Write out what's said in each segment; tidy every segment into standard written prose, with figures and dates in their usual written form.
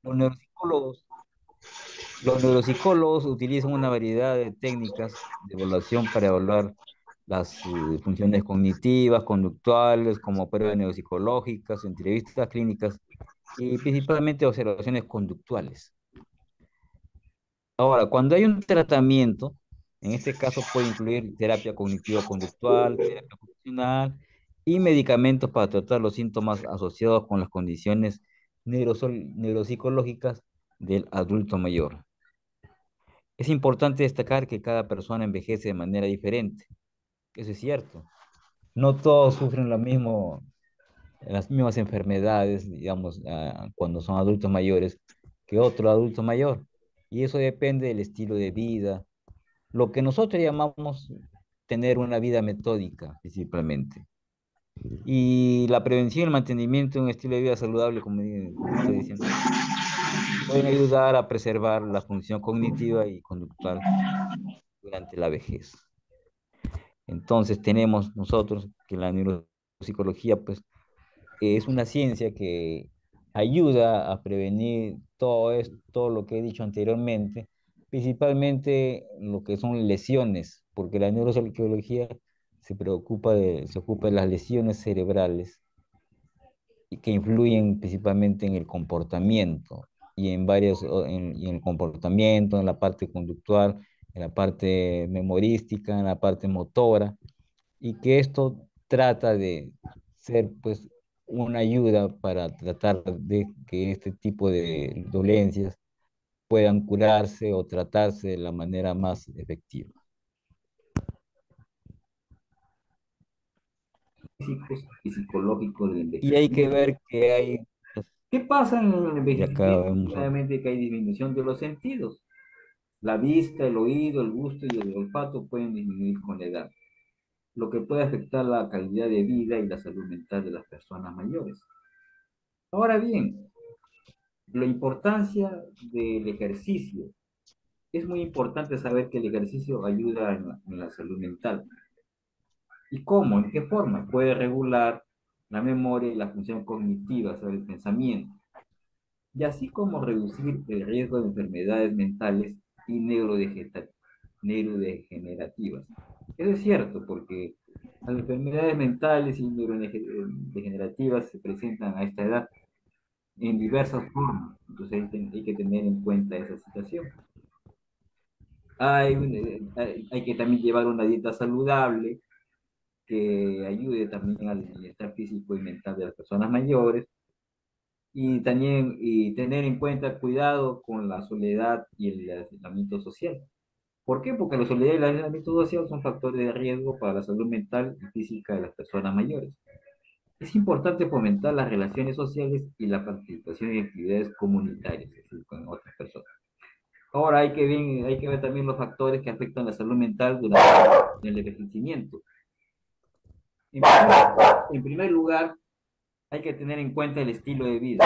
Los neuropsicólogos, los neuropsicólogos utilizan una variedad de técnicas de evaluación para evaluar las funciones cognitivas, conductuales, como pruebas neuropsicológicas, entrevistas clínicas y principalmente observaciones conductuales. Ahora, cuando hay un tratamiento, en este caso puede incluir terapia cognitivo-conductual, terapia funcional y medicamentos para tratar los síntomas asociados con las condiciones neuropsicológicas del adulto mayor. Es importante destacar que cada persona envejece de manera diferente. Eso es cierto. No todos sufren las mismas enfermedades, digamos, cuando son adultos mayores que otro adulto mayor. Y eso depende del estilo de vida, lo que nosotros llamamos tener una vida metódica, principalmente. Y la prevención y el mantenimiento de un estilo de vida saludable, como estoy diciendo, pueden ayudar a preservar la función cognitiva y conductual durante la vejez. Entonces tenemos nosotros que la neuropsicología pues es una ciencia que ayuda a prevenir todo esto, todo lo que he dicho anteriormente, principalmente lo que son lesiones, porque la neuropsicología se ocupa de las lesiones cerebrales y que influyen principalmente en el comportamiento y y en el comportamiento, en la parte conductual, en la parte memorística, en la parte motora, y que esto trata de ser pues una ayuda para tratar de que este tipo de dolencias puedan curarse o tratarse de la manera más efectiva. Físicos y psicológicos del Y hay que envejecimiento. ver que hay, pues, ¿Qué pasa en el y acá envejecimiento? vemos, Obviamente que hay disminución de los sentidos. La vista, el oído, el gusto y el olfato pueden disminuir con la edad, lo que puede afectar la calidad de vida y la salud mental de las personas mayores. Ahora bien, la importancia del ejercicio. Es muy importante saber que el ejercicio ayuda en la salud mental. ¿Y cómo? ¿En qué forma? Puede regular la memoria y la función cognitiva sobre el pensamiento, y así como reducir el riesgo de enfermedades mentales y neurodegenerativas. Eso es cierto, porque las enfermedades mentales y neurodegenerativas se presentan a esta edad en diversas formas, entonces hay que tener en cuenta esa situación. Hay que también llevar una dieta saludable que ayude también al bienestar físico y mental de las personas mayores, y también tener en cuenta cuidado con la soledad y el aislamiento social. ¿Por qué? Porque la soledad y el aislamiento social son factores de riesgo para la salud mental y física de las personas mayores. Es importante fomentar las relaciones sociales y la participación en actividades comunitarias, es decir, con otras personas. Ahora hay que ver también los factores que afectan la salud mental durante el envejecimiento. En primer lugar, hay que tener en cuenta el estilo de vida.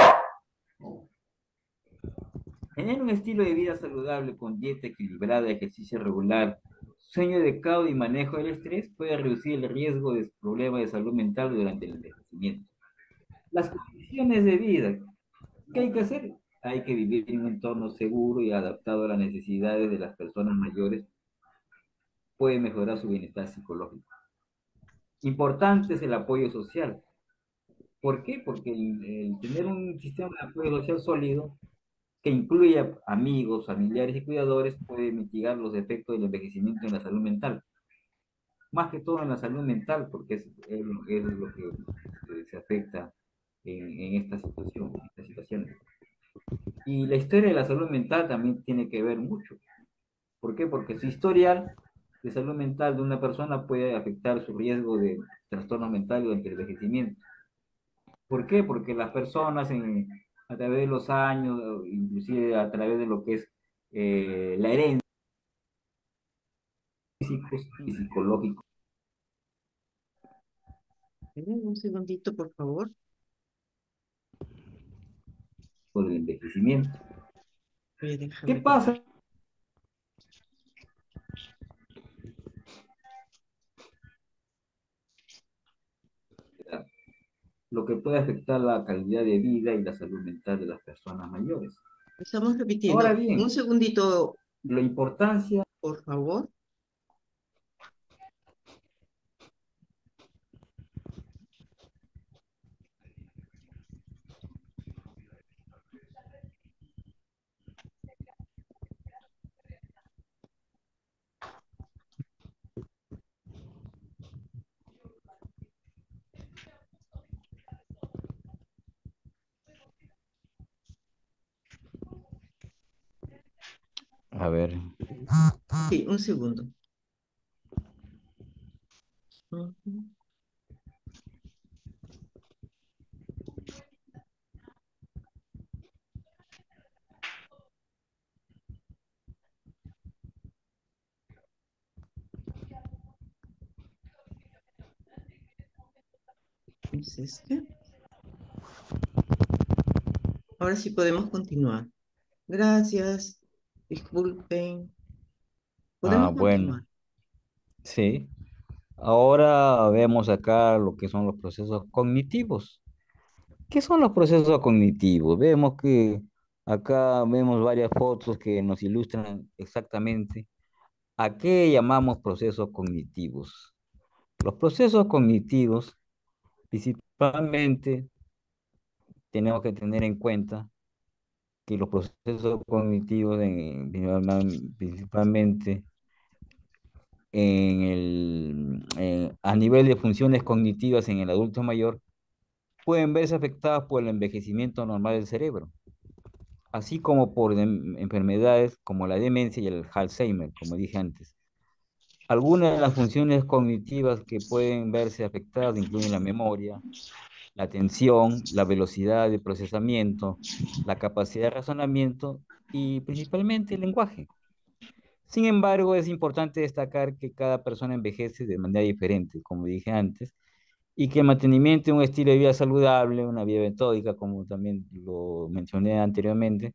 Tener un estilo de vida saludable con dieta equilibrada, ejercicio regular, sueño adecuado y manejo del estrés puede reducir el riesgo de problemas de salud mental durante el envejecimiento. Las condiciones de vida. ¿Qué hay que hacer? Hay que vivir en un entorno seguro y adaptado a las necesidades de las personas mayores. Puede mejorar su bienestar psicológico. Importante es el apoyo social. ¿Por qué? Porque el tener un sistema de apoyo social sólido que incluya amigos, familiares y cuidadores puede mitigar los efectos del envejecimiento en la salud mental. Más que todo en la salud mental, porque es lo que se afecta en esta situación, en estas situaciones. Y la historia de la salud mental también tiene que ver mucho. ¿Por qué? Porque su historial de salud mental de una persona puede afectar su riesgo de trastorno mental durante el envejecimiento. ¿Por qué? Porque las personas a través de los años, inclusive a través de lo que es la herencia, físicos y psicológicos Un segundito, por favor. del envejecimiento. ¿Qué Déjame ver. pasa? lo que puede afectar la calidad de vida y la salud mental de las personas mayores. Estamos Ahora repitiendo. Un bien, segundito, la importancia, por favor. A ver, Sí, un segundo. Ujú. ¿Es este? Ahora sí podemos continuar. Gracias. Disculpen. Podemos bueno, continuar. sí. Ahora vemos acá lo que son los procesos cognitivos. ¿Qué son los procesos cognitivos? Vemos que acá vemos varias fotos que nos ilustran exactamente a qué llamamos procesos cognitivos. Los procesos cognitivos, principalmente, tenemos que tener en cuenta que los procesos cognitivos, principalmente a nivel de funciones cognitivas en el adulto mayor, pueden verse afectadas por el envejecimiento normal del cerebro, así como por enfermedades como la demencia y el Alzheimer, como dije antes. Algunas de las funciones cognitivas que pueden verse afectadas incluyen la memoria, la atención, la velocidad de procesamiento, la capacidad de razonamiento y principalmente el lenguaje. Sin embargo, es importante destacar que cada persona envejece de manera diferente, como dije antes, y que el mantenimiento de un estilo de vida saludable, una vida metódica, como también lo mencioné anteriormente,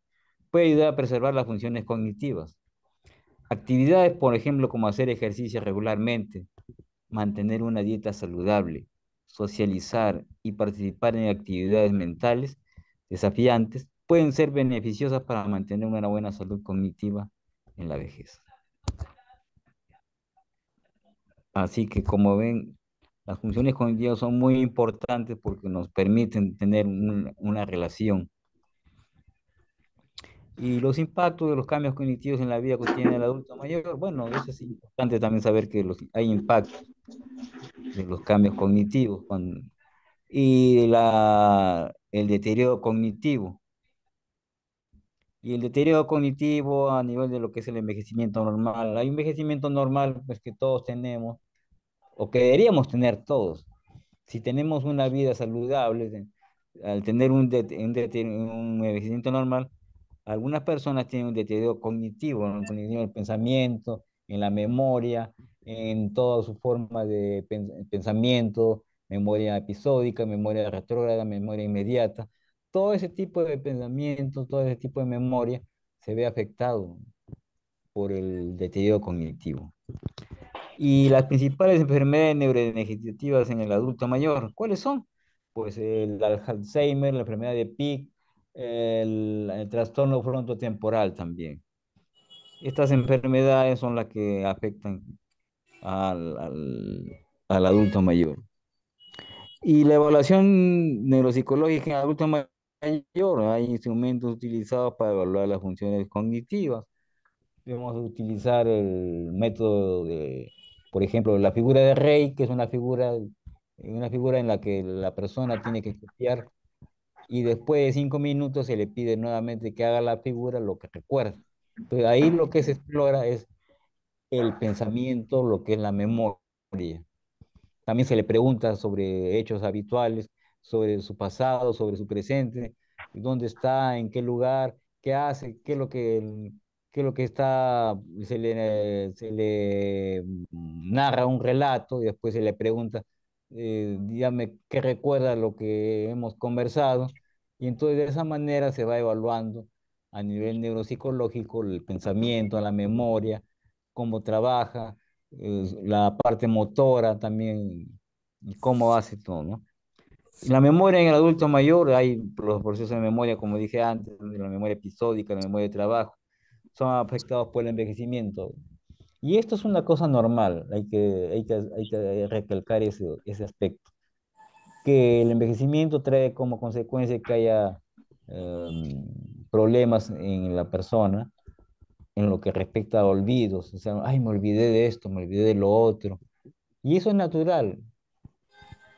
puede ayudar a preservar las funciones cognitivas. Actividades, por ejemplo, como hacer ejercicio regularmente, mantener una dieta saludable, socializar y participar en actividades mentales desafiantes, pueden ser beneficiosas para mantener una buena salud cognitiva en la vejez. Así que como ven, las funciones cognitivas son muy importantes porque nos permiten tener una relación. Y los impactos de los cambios cognitivos en la vida cotidiana del adulto mayor, bueno, eso es importante también saber que hay impactos de los cambios cognitivos y el deterioro cognitivo. Y el deterioro cognitivo a nivel de lo que es el envejecimiento normal. Hay un envejecimiento normal pues, que todos tenemos, o que deberíamos tener todos. Si tenemos una vida saludable, al tener un envejecimiento normal, algunas personas tienen un deterioro cognitivo, ¿no? Cognitivo en el pensamiento, en la memoria, en toda su forma de pensamiento, memoria episódica, memoria retrógrada, memoria inmediata. Todo ese tipo de pensamiento, todo ese tipo de memoria se ve afectado por el deterioro cognitivo. Y las principales enfermedades neurodegenerativas en el adulto mayor, ¿cuáles son? Pues el Alzheimer, la enfermedad de Pick, el trastorno frontotemporal también. Estas enfermedades son las que afectan al adulto mayor. Y la evaluación neuropsicológica en el adulto mayor, hay instrumentos utilizados para evaluar las funciones cognitivas. Debemos utilizar el método de, por ejemplo, la figura de Rey, que es una figura en la que la persona tiene que copiar y después de 5 minutos se le pide nuevamente que haga la figura lo que recuerda. Entonces ahí lo que se explora es el pensamiento, lo que es la memoria. También se le pregunta sobre hechos habituales, sobre su pasado, sobre su presente, dónde está, en qué lugar, qué hace, qué es lo que está, se le narra un relato y después se le pregunta, dígame qué recuerda lo que hemos conversado. Y entonces de esa manera se va evaluando a nivel neuropsicológico el pensamiento, la memoria, cómo trabaja la parte motora también, y cómo hace todo, ¿no? La memoria en el adulto mayor, hay los procesos de memoria, como dije antes, la memoria episódica, la memoria de trabajo, son afectados por el envejecimiento. Y esto es una cosa normal, hay que recalcar ese aspecto, que el envejecimiento trae como consecuencia que haya problemas en la persona en lo que respecta a olvidos, o sea, ay, me olvidé de esto, me olvidé de lo otro, y eso es natural.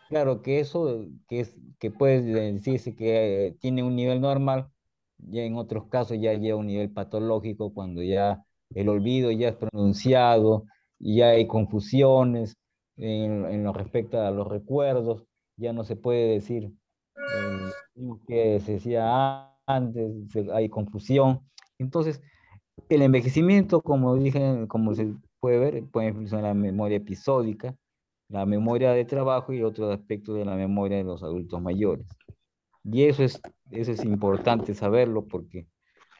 Claro que eso que puede decirse que tiene un nivel normal, ya en otros casos ya lleva un nivel patológico cuando ya el olvido ya es pronunciado, y ya hay confusiones en lo respecto a los recuerdos, ya no se puede decir lo mismo que se decía antes, hay confusión. Entonces, el envejecimiento, como dije, como se puede ver, puede influir en la memoria episódica, la memoria de trabajo y otros aspectos de la memoria de los adultos mayores. Y eso es importante saberlo porque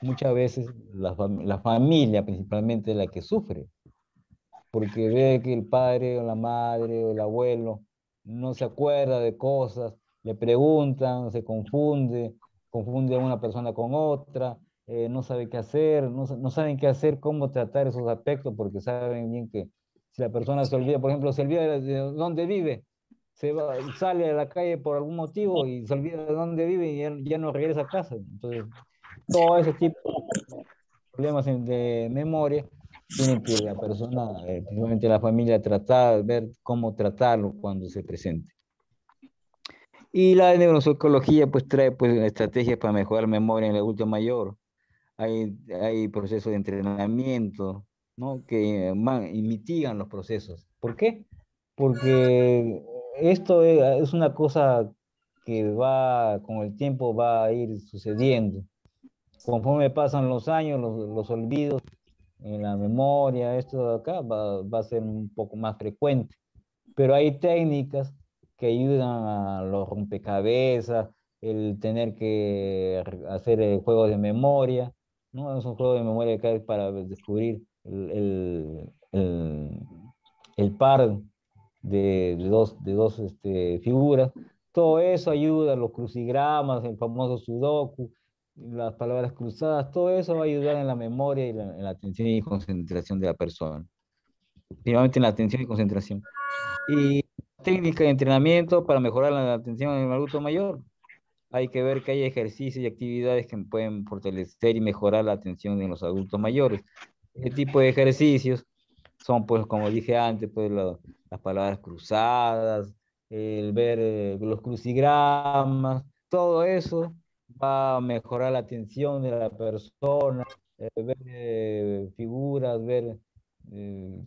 muchas veces la familia principalmente es la que sufre, porque ve que el padre o la madre o el abuelo no se acuerda de cosas, le preguntan, se confunde a una persona con otra, no sabe qué hacer, no saben qué hacer, cómo tratar esos aspectos, porque saben bien que si la persona se olvida, por ejemplo, se olvida de dónde vive, sale a la calle por algún motivo y se olvida de dónde vive y ya no regresa a casa. Entonces, todo ese tipo de problemas de memoria tienen que la persona, principalmente la familia, tratar, ver cómo tratarlo cuando se presente. Y la neuropsicología pues trae pues estrategias para mejorar memoria en el adulto mayor. Hay procesos de entrenamiento, ¿no? Que y mitigan los procesos. ¿Por qué? Porque esto es una cosa que va, con el tiempo va a ir sucediendo. Conforme pasan los años, los olvidos en la memoria, esto de acá va a ser un poco más frecuente. Pero hay técnicas que ayudan a los rompecabezas, el tener que hacer juegos de memoria, ¿no? Es un juego de memoria que hay para descubrir el par de dos figuras. Todo eso ayuda, los crucigramas, el famoso sudoku, las palabras cruzadas, todo eso va a ayudar en la memoria y en la atención y concentración de la persona, principalmente en la atención y concentración. Y técnica de entrenamiento para mejorar la atención en el adulto mayor. Hay que ver que hay ejercicios y actividades que pueden fortalecer y mejorar la atención en los adultos mayores. Este tipo de ejercicios son, pues, como dije antes, pues, las palabras cruzadas, el ver los crucigramas, todo eso va a mejorar la atención de la persona, ver figuras, ver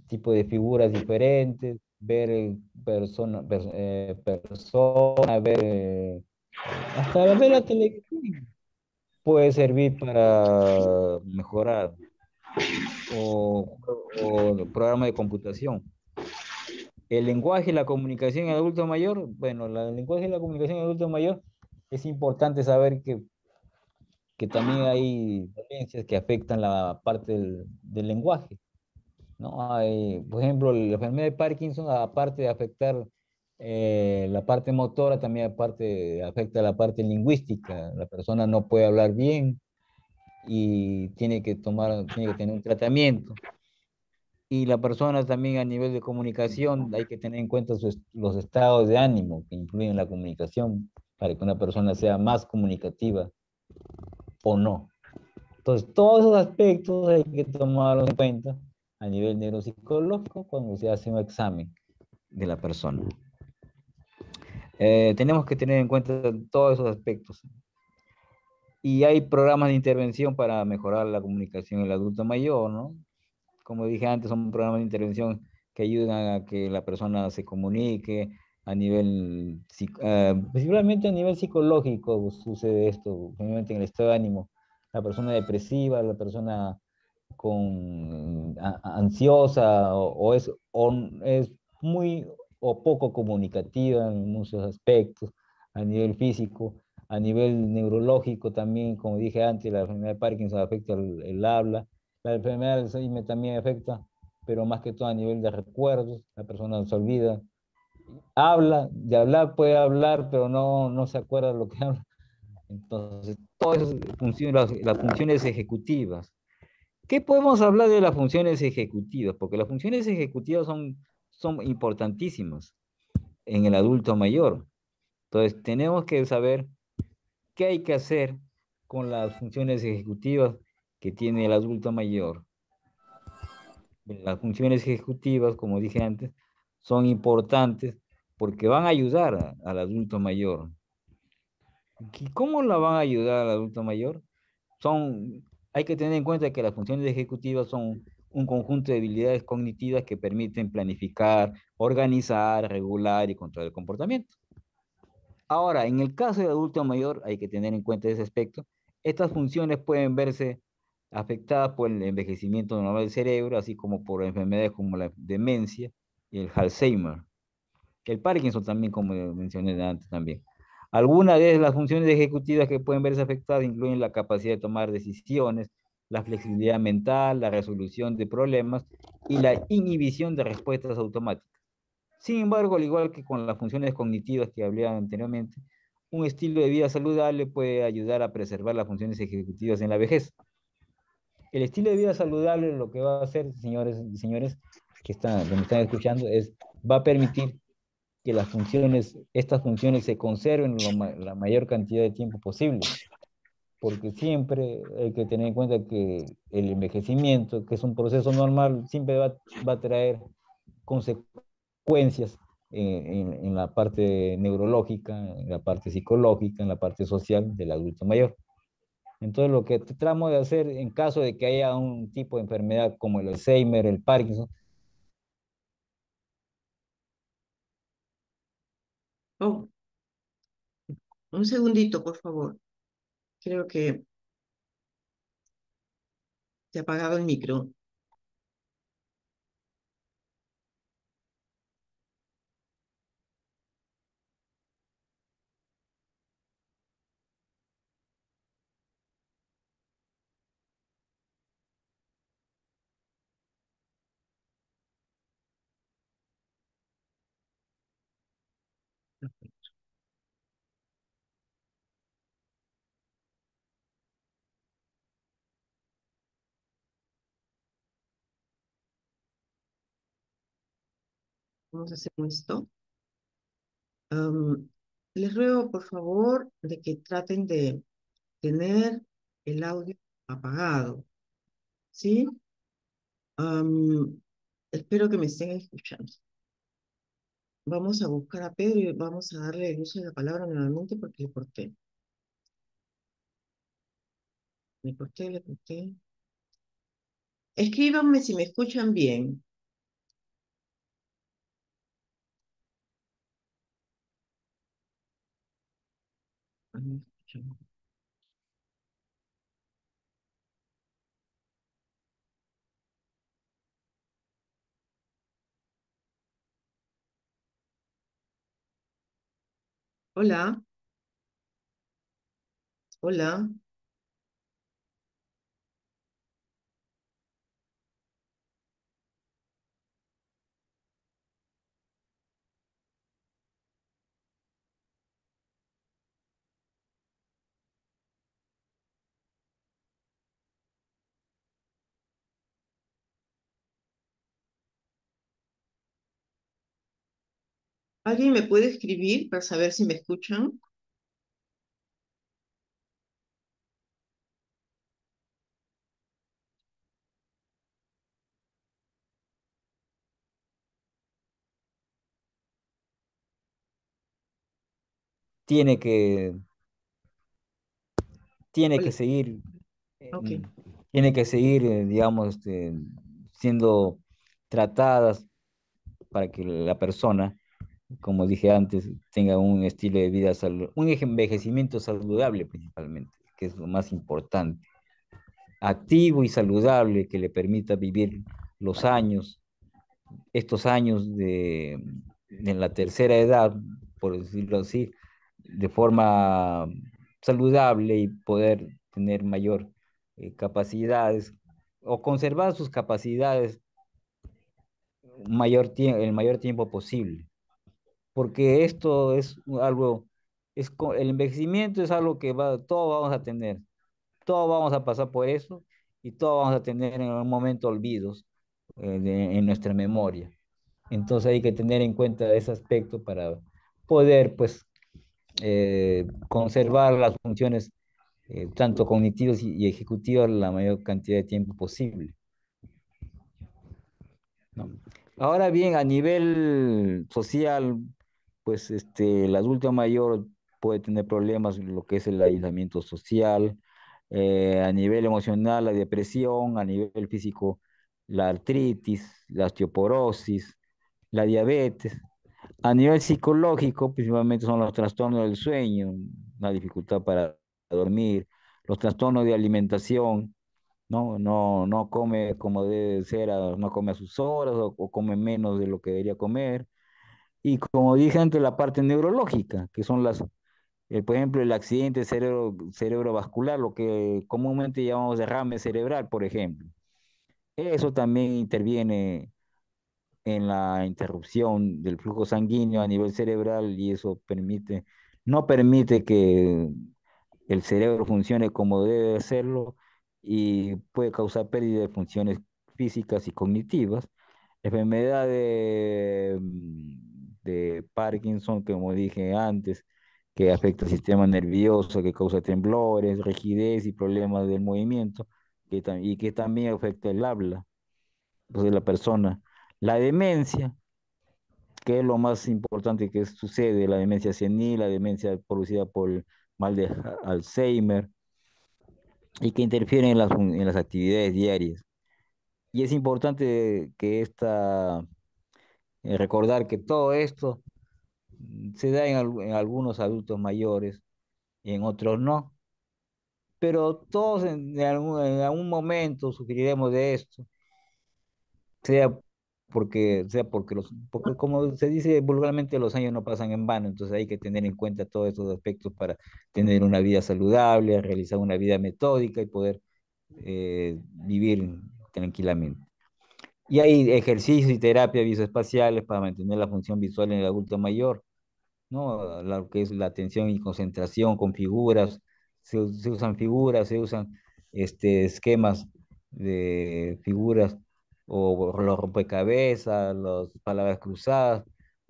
tipo de figuras diferentes, ver persona, ver hasta ver la televisión puede servir para mejorar, o programa de computación. El lenguaje y la comunicación en adulto mayor, bueno, el lenguaje y la comunicación en adulto mayor es importante saber que también hay dolencias que afectan la parte del lenguaje, ¿no? Por ejemplo, la enfermedad de Parkinson, aparte de afectar la parte motora, también afecta la parte lingüística. La persona no puede hablar bien y tiene que tener un tratamiento. Y la persona también a nivel de comunicación, hay que tener en cuenta los estados de ánimo que influyen en la comunicación para que una persona sea más comunicativa o no. Entonces, todos esos aspectos hay que tomarlos en cuenta a nivel neuropsicológico cuando se hace un examen de la persona. Tenemos que tener en cuenta todos esos aspectos. Y hay programas de intervención para mejorar la comunicación en el adulto mayor, ¿no? Como dije antes, son programas de intervención que ayudan a que la persona se comunique a nivel, principalmente a nivel psicológico sucede esto, principalmente en el estado de ánimo. La persona depresiva, la persona ansiosa o es muy o poco comunicativa en muchos aspectos, a nivel físico, a nivel neurológico también, como dije antes, la enfermedad de Parkinson afecta el habla, la enfermedad de Alzheimer también afecta, pero más que todo a nivel de recuerdos, la persona se olvida, Habla, de hablar puede hablar, pero no se acuerda lo que habla. Entonces, todas esas funciones, las funciones ejecutivas. ¿Qué podemos hablar de las funciones ejecutivas? Porque las funciones ejecutivas son importantísimas en el adulto mayor. Entonces, tenemos que saber qué hay que hacer con las funciones ejecutivas que tiene el adulto mayor. Las funciones ejecutivas, como dije antes, son importantes porque van a ayudar al adulto mayor. ¿Y cómo la van a ayudar al adulto mayor? Hay que tener en cuenta que las funciones ejecutivas son un conjunto de habilidades cognitivas que permiten planificar, organizar, regular y controlar el comportamiento. Ahora, en el caso del adulto mayor, hay que tener en cuenta ese aspecto. Estas funciones pueden verse afectadas por el envejecimiento normal del cerebro, así como por enfermedades como la demencia y el Alzheimer. El Parkinson también, como mencioné antes también. Algunas de las funciones ejecutivas que pueden verse afectadas incluyen la capacidad de tomar decisiones, la flexibilidad mental, la resolución de problemas y la inhibición de respuestas automáticas. Sin embargo, al igual que con las funciones cognitivas que hablé anteriormente, un estilo de vida saludable puede ayudar a preservar las funciones ejecutivas en la vejez. El estilo de vida saludable lo que va a hacer, señores y señores que me están escuchando, va a permitir que estas funciones se conserven la mayor cantidad de tiempo posible, porque siempre hay que tener en cuenta que el envejecimiento, que es un proceso normal, siempre va a traer consecuencias en la parte neurológica, en la parte psicológica, en la parte social del adulto mayor. Entonces, lo que tratamos de hacer en caso de que haya un tipo de enfermedad como el Alzheimer, el Parkinson. Oh, un segundito, por favor. Creo que te ha apagado el micro. Vamos a hacer esto. Am, Les ruego, por favor, de que traten de tener el audio apagado, ¿sí? Am, Espero que me estén escuchando. Vamos a buscar a Pedro y vamos a darle el uso de la palabra nuevamente porque le corté. Le corté. Escríbanme si me escuchan bien. Ah, no me escuchan. Hola, hola. ¿Alguien me puede escribir para saber si me escuchan? Tiene que, tiene Hola, que seguir, ok. tiene que seguir, digamos, siendo tratadas para que la persona, como dije antes, tenga un estilo de vida saludable, un envejecimiento saludable principalmente, que es lo más importante, activo y saludable, que le permita vivir los años, estos años de la tercera edad, por decirlo así, de forma saludable y poder tener mayor capacidades o conservar sus capacidades el mayor tiempo posible. porque esto es algo, el envejecimiento es algo que todos vamos a tener, todos vamos a pasar por eso y todos vamos a tener en algún momento olvidos en nuestra memoria. Entonces hay que tener en cuenta ese aspecto para poder, pues, conservar las funciones tanto cognitivas y ejecutivas la mayor cantidad de tiempo posible, ¿no? Ahora bien, a nivel social, pues el adulto mayor puede tener problemas en lo que es el aislamiento social, a nivel emocional, la depresión, a nivel físico, la artritis, la osteoporosis, la diabetes. A nivel psicológico, principalmente son los trastornos del sueño, la dificultad para dormir, los trastornos de alimentación, no come como debe ser, no come a sus horas o come menos de lo que debería comer. Y como dije antes, la parte neurológica, que son por ejemplo, el accidente cerebrovascular, lo que comúnmente llamamos derrame cerebral, por ejemplo. Eso también interviene en la interrupción del flujo sanguíneo a nivel cerebral y eso no permite que el cerebro funcione como debe hacerlo y puede causar pérdida de funciones físicas y cognitivas. Enfermedad de Parkinson, como dije antes, que afecta el sistema nervioso, que causa temblores, rigidez y problemas del movimiento, y que también afecta el habla, pues, de la persona. La demencia, que es lo más importante que sucede, la demencia senil, la demencia producida por el mal de Alzheimer, y que interfieren en las actividades diarias. Y es importante que recordar que todo esto se da en algunos adultos mayores y en otros no, pero todos en algún momento sufriremos de esto, sea porque como se dice vulgarmente, los años no pasan en vano, entonces hay que tener en cuenta todos estos aspectos para tener una vida saludable, realizar una vida metódica y poder vivir tranquilamente. Y hay ejercicios y terapias visoespaciales para mantener la función visual en el adulto mayor, ¿no? Lo que es la atención y concentración con figuras, se usan figuras, se usan esquemas de figuras o los rompecabezas, las palabras cruzadas.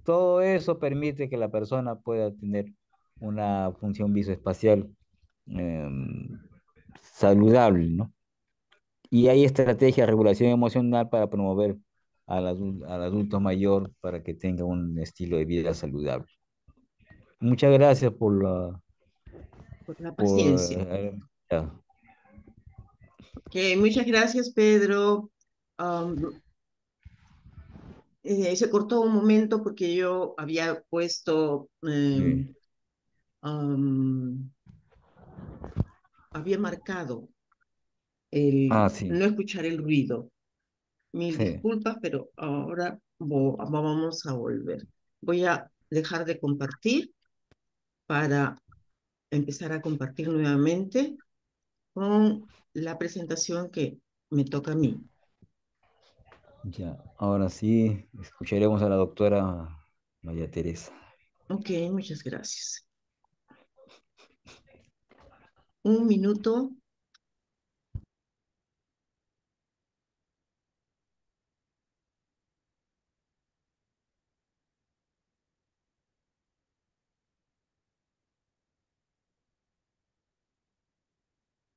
Todo eso permite que la persona pueda tener una función visoespacial em, saludable, ¿no? Y hay estrategias de regulación emocional para promover al adulto mayor para que tenga un estilo de vida saludable. Muchas gracias por la por paciencia. ya. Ok, muchas gracias, Pedro. Se cortó un momento porque yo había puesto, Sí. am, había marcado el Sí, no escuchar el ruido. Mil sí, disculpas, pero ahora vamos a volver. Voy a dejar de compartir para empezar a compartir nuevamente con la presentación que me toca a mí. ya. Ahora sí, escucharemos a la doctora María Teresa. Ok, muchas gracias. Un minuto.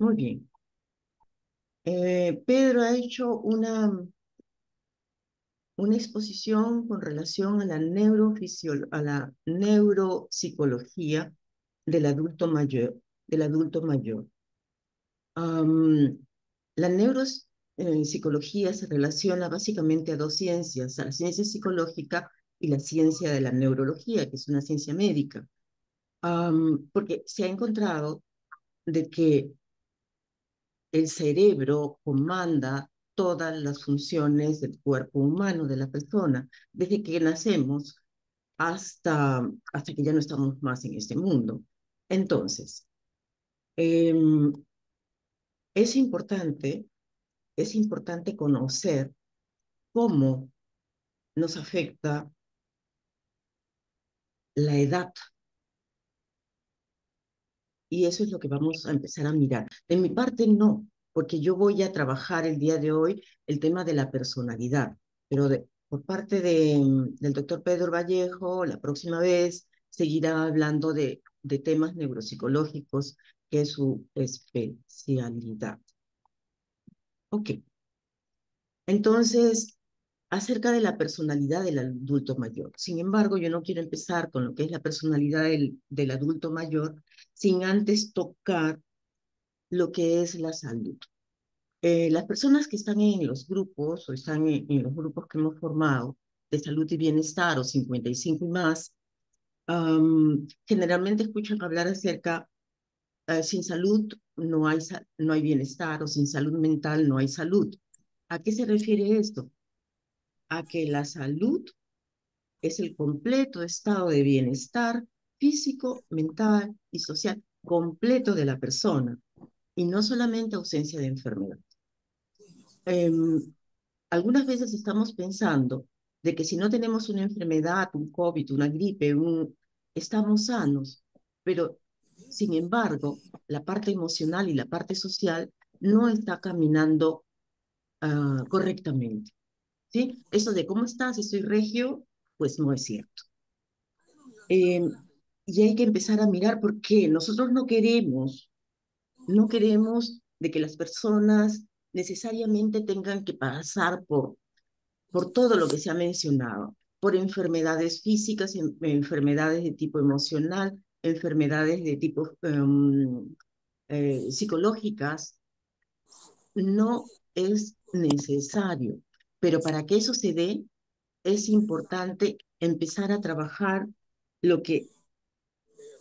Muy bien. Pedro ha hecho una exposición con relación a a la neuropsicología del adulto mayor, del adulto mayor. Am, la neuropsicología se relaciona básicamente a dos ciencias, a la ciencia psicológica y la ciencia de la neurología, que es una ciencia médica. Porque se ha encontrado de que el cerebro comanda todas las funciones del cuerpo humano, de la persona, desde que nacemos hasta que ya no estamos más en este mundo. Entonces, em, es importante, es importante conocer cómo nos afecta la edad. Y eso es lo que vamos a empezar a mirar. De mi parte, no, porque yo voy a trabajar el día de hoy el tema de la personalidad, pero por parte del doctor Pedro Vallejo, la próxima vez seguirá hablando de temas neuropsicológicos, que es su especialidad. Ok, entonces, acerca de la personalidad del adulto mayor. Sin embargo, yo no quiero empezar con lo que es la personalidad del adulto mayor sin antes tocar lo que es la salud. Las personas que están en los grupos o están en los grupos que hemos formado de salud y bienestar o 55 y más, generalmente escuchan hablar acerca, sin salud no hay bienestar o sin salud mental no hay salud. ¿A qué se refiere esto? A que la salud es el completo estado de bienestar físico, mental y social completo de la persona y no solamente ausencia de enfermedad. Algunas veces estamos pensando de que si no tenemos una enfermedad, un COVID, una gripe, estamos sanos, pero sin embargo, la parte emocional y la parte social no está caminando correctamente. ¿Sí? Eso de cómo estás, estoy regio, pues no es cierto. Eh, y hay que empezar a mirar por qué nosotros no queremos de que las personas necesariamente tengan que pasar por todo lo que se ha mencionado, por enfermedades físicas, enfermedades de tipo emocional, enfermedades de tipo psicológicas, no es necesario. Pero para que eso se dé, es importante empezar a trabajar lo que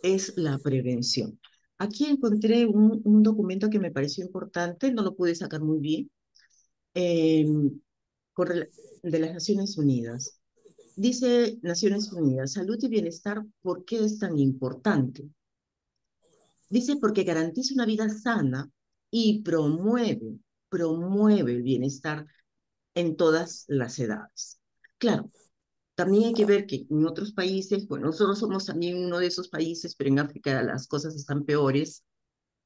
es la prevención. Aquí encontré un documento que me pareció importante, no lo pude sacar muy bien, eh, de las Naciones Unidas. Dice Naciones Unidas, salud y bienestar, ¿por qué es tan importante? Dice porque garantiza una vida sana y promueve el bienestar en todas las edades. Claro, también hay que ver que en otros países, bueno, nosotros somos también uno de esos países, pero en África las cosas están peores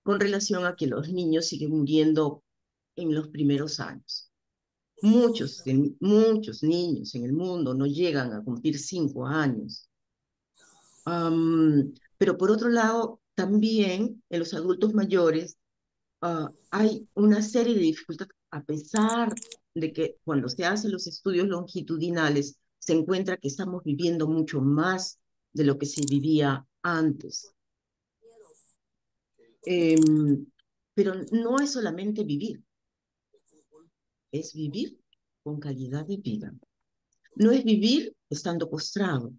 con relación a que los niños siguen muriendo en los primeros años. Muchos niños en el mundo no llegan a cumplir 5 años. Pero por otro lado, también en los adultos mayores hay una serie de dificultades, a pesar de que cuando se hacen los estudios longitudinales se encuentra que estamos viviendo mucho más de lo que se vivía antes. Pero no es solamente vivir, es vivir con calidad de vida. No es vivir estando postrado,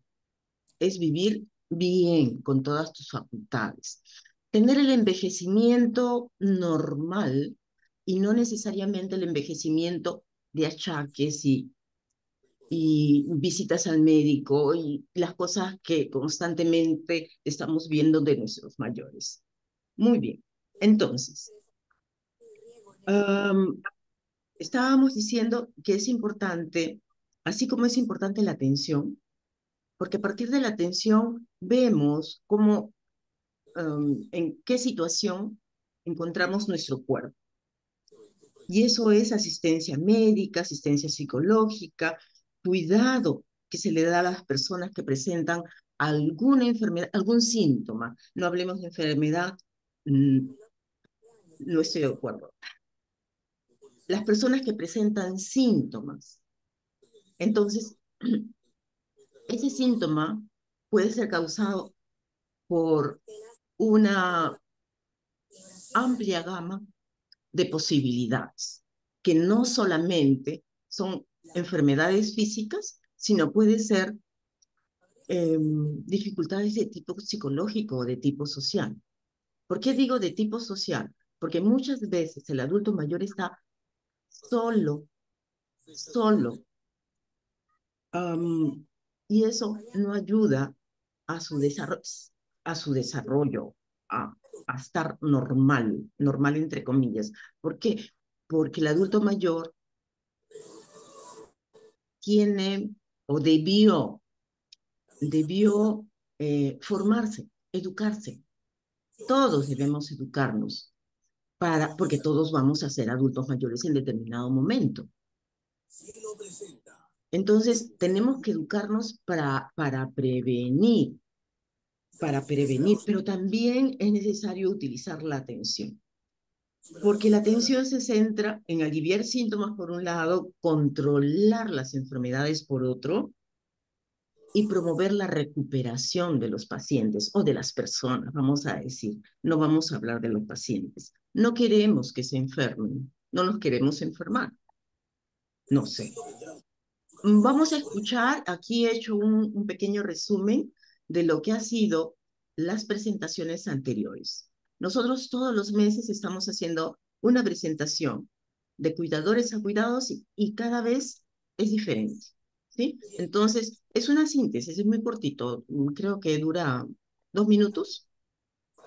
es vivir bien con todas tus facultades. Tener el envejecimiento normal y no necesariamente el envejecimiento de achaques y visitas al médico y las cosas que constantemente estamos viendo de nuestros mayores. Muy bien. Entonces, um, estábamos diciendo que es importante, así como es importante la atención, porque a partir de la atención vemos cómo, en qué situación encontramos nuestro cuerpo. Y eso es asistencia médica, asistencia psicológica, cuidado que se le da a las personas que presentan alguna enfermedad, algún síntoma. No hablemos de enfermedad, no estoy de acuerdo. Las personas que presentan síntomas. Entonces, ese síntoma puede ser causado por una amplia gama de posibilidades, que no solamente son enfermedades físicas, sino puede ser dificultades de tipo psicológico o de tipo social. ¿Por qué digo de tipo social? Porque muchas veces el adulto mayor está solo, solo, y eso no ayuda a su desarrollo, a su desarrollo, a, a estar normal, normal entre comillas. ¿Por qué? Porque el adulto mayor tiene o debió formarse, educarse. Todos debemos educarnos porque todos vamos a ser adultos mayores en determinado momento. Entonces, tenemos que educarnos para prevenir, pero también es necesario utilizar la atención, porque la atención se centra en aliviar síntomas por un lado, controlar las enfermedades por otro, y promover la recuperación de los pacientes o de las personas, vamos a decir. No vamos a hablar de los pacientes. No queremos que se enfermen, no nos queremos enfermar. No sé. Vamos a escuchar, aquí he hecho un pequeño resumen de lo que han sido las presentaciones anteriores. Nosotros todos los meses estamos haciendo una presentación de cuidadores a cuidados y cada vez es diferente, ¿sí? Entonces, es una síntesis, es muy cortito, creo que dura 2 minutos.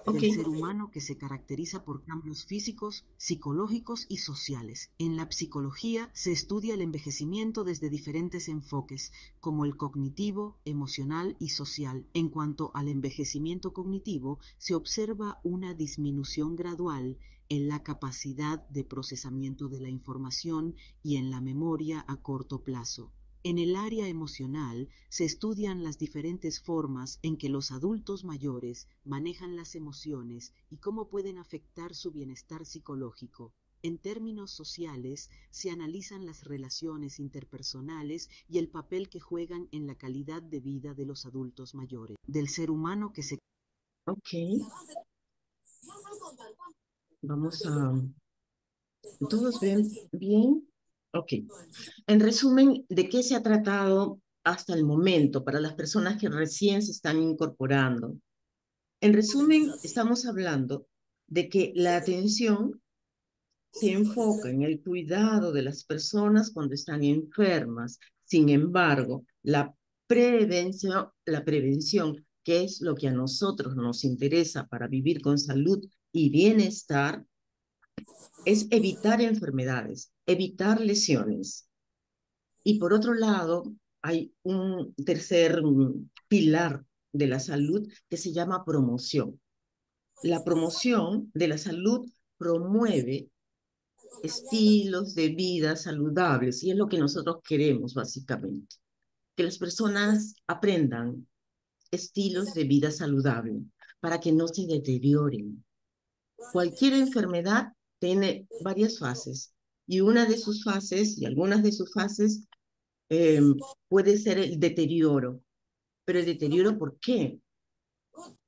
Ok. Del ser humano que se caracteriza por cambios físicos, psicológicos y sociales. En la psicología se estudia el envejecimiento desde diferentes enfoques, como el cognitivo, emocional y social. En cuanto al envejecimiento cognitivo, se observa una disminución gradual en la capacidad de procesamiento de la información y en la memoria a corto plazo. En el área emocional se estudian las diferentes formas en que los adultos mayores manejan las emociones y cómo pueden afectar su bienestar psicológico. En términos sociales, se analizan las relaciones interpersonales y el papel que juegan en la calidad de vida de los adultos mayores. Del ser humano que se... Ok, vamos a... ¿Todos ven bien? Ok. En resumen, ¿de qué se ha tratado hasta el momento para las personas que recién se están incorporando? En resumen, estamos hablando de que la atención se enfoca en el cuidado de las personas cuando están enfermas. Sin embargo, la prevención, que es lo que a nosotros nos interesa para vivir con salud y bienestar, es evitar enfermedades, evitar lesiones. Y por otro lado, hay un tercer pilar de la salud que se llama promoción. La promoción de la salud promueve estilos de vida saludables y es lo que nosotros queremos básicamente, que las personas aprendan estilos de vida saludable para que no se deterioren. Cualquier enfermedad tiene varias fases y una de sus fases y algunas de sus fases eh, puede ser el deterioro. Pero el deterioro, ¿por qué?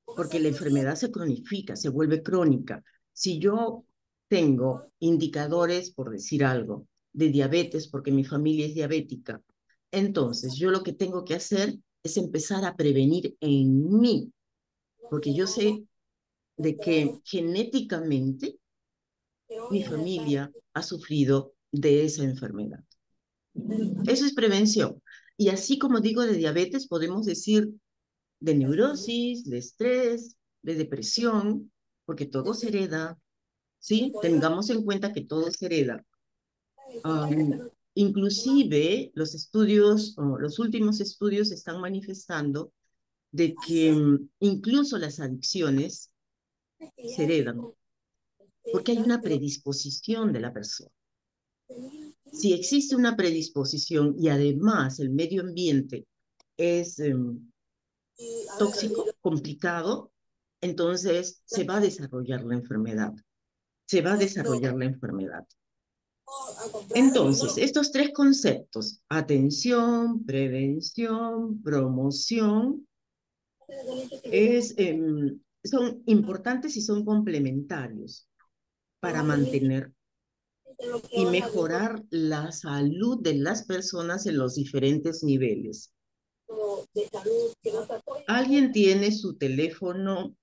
Porque la enfermedad se cronifica, se vuelve crónica. Si yo tengo indicadores, por decir algo, de diabetes, porque mi familia es diabética, entonces yo lo que tengo que hacer es empezar a prevenir en mí, porque yo sé de que genéticamente mi familia ha sufrido de esa enfermedad. Eso es prevención. Y así como digo de diabetes, podemos decir de neurosis, de estrés, de depresión, porque todo se hereda, ¿sí? Tengamos en cuenta que todo se hereda. Inclusive los estudios, los últimos estudios están manifestando de que incluso las adicciones se heredan, porque hay una predisposición de la persona. Si existe una predisposición y además el medio ambiente es tóxico, complicado, entonces se va a desarrollar la enfermedad. Se va a desarrollar la enfermedad. Entonces, estos tres conceptos, atención, prevención, promoción, son importantes y son complementarios para mantener y mejorar la salud de las personas en los diferentes niveles. ¿Alguien tiene su teléfono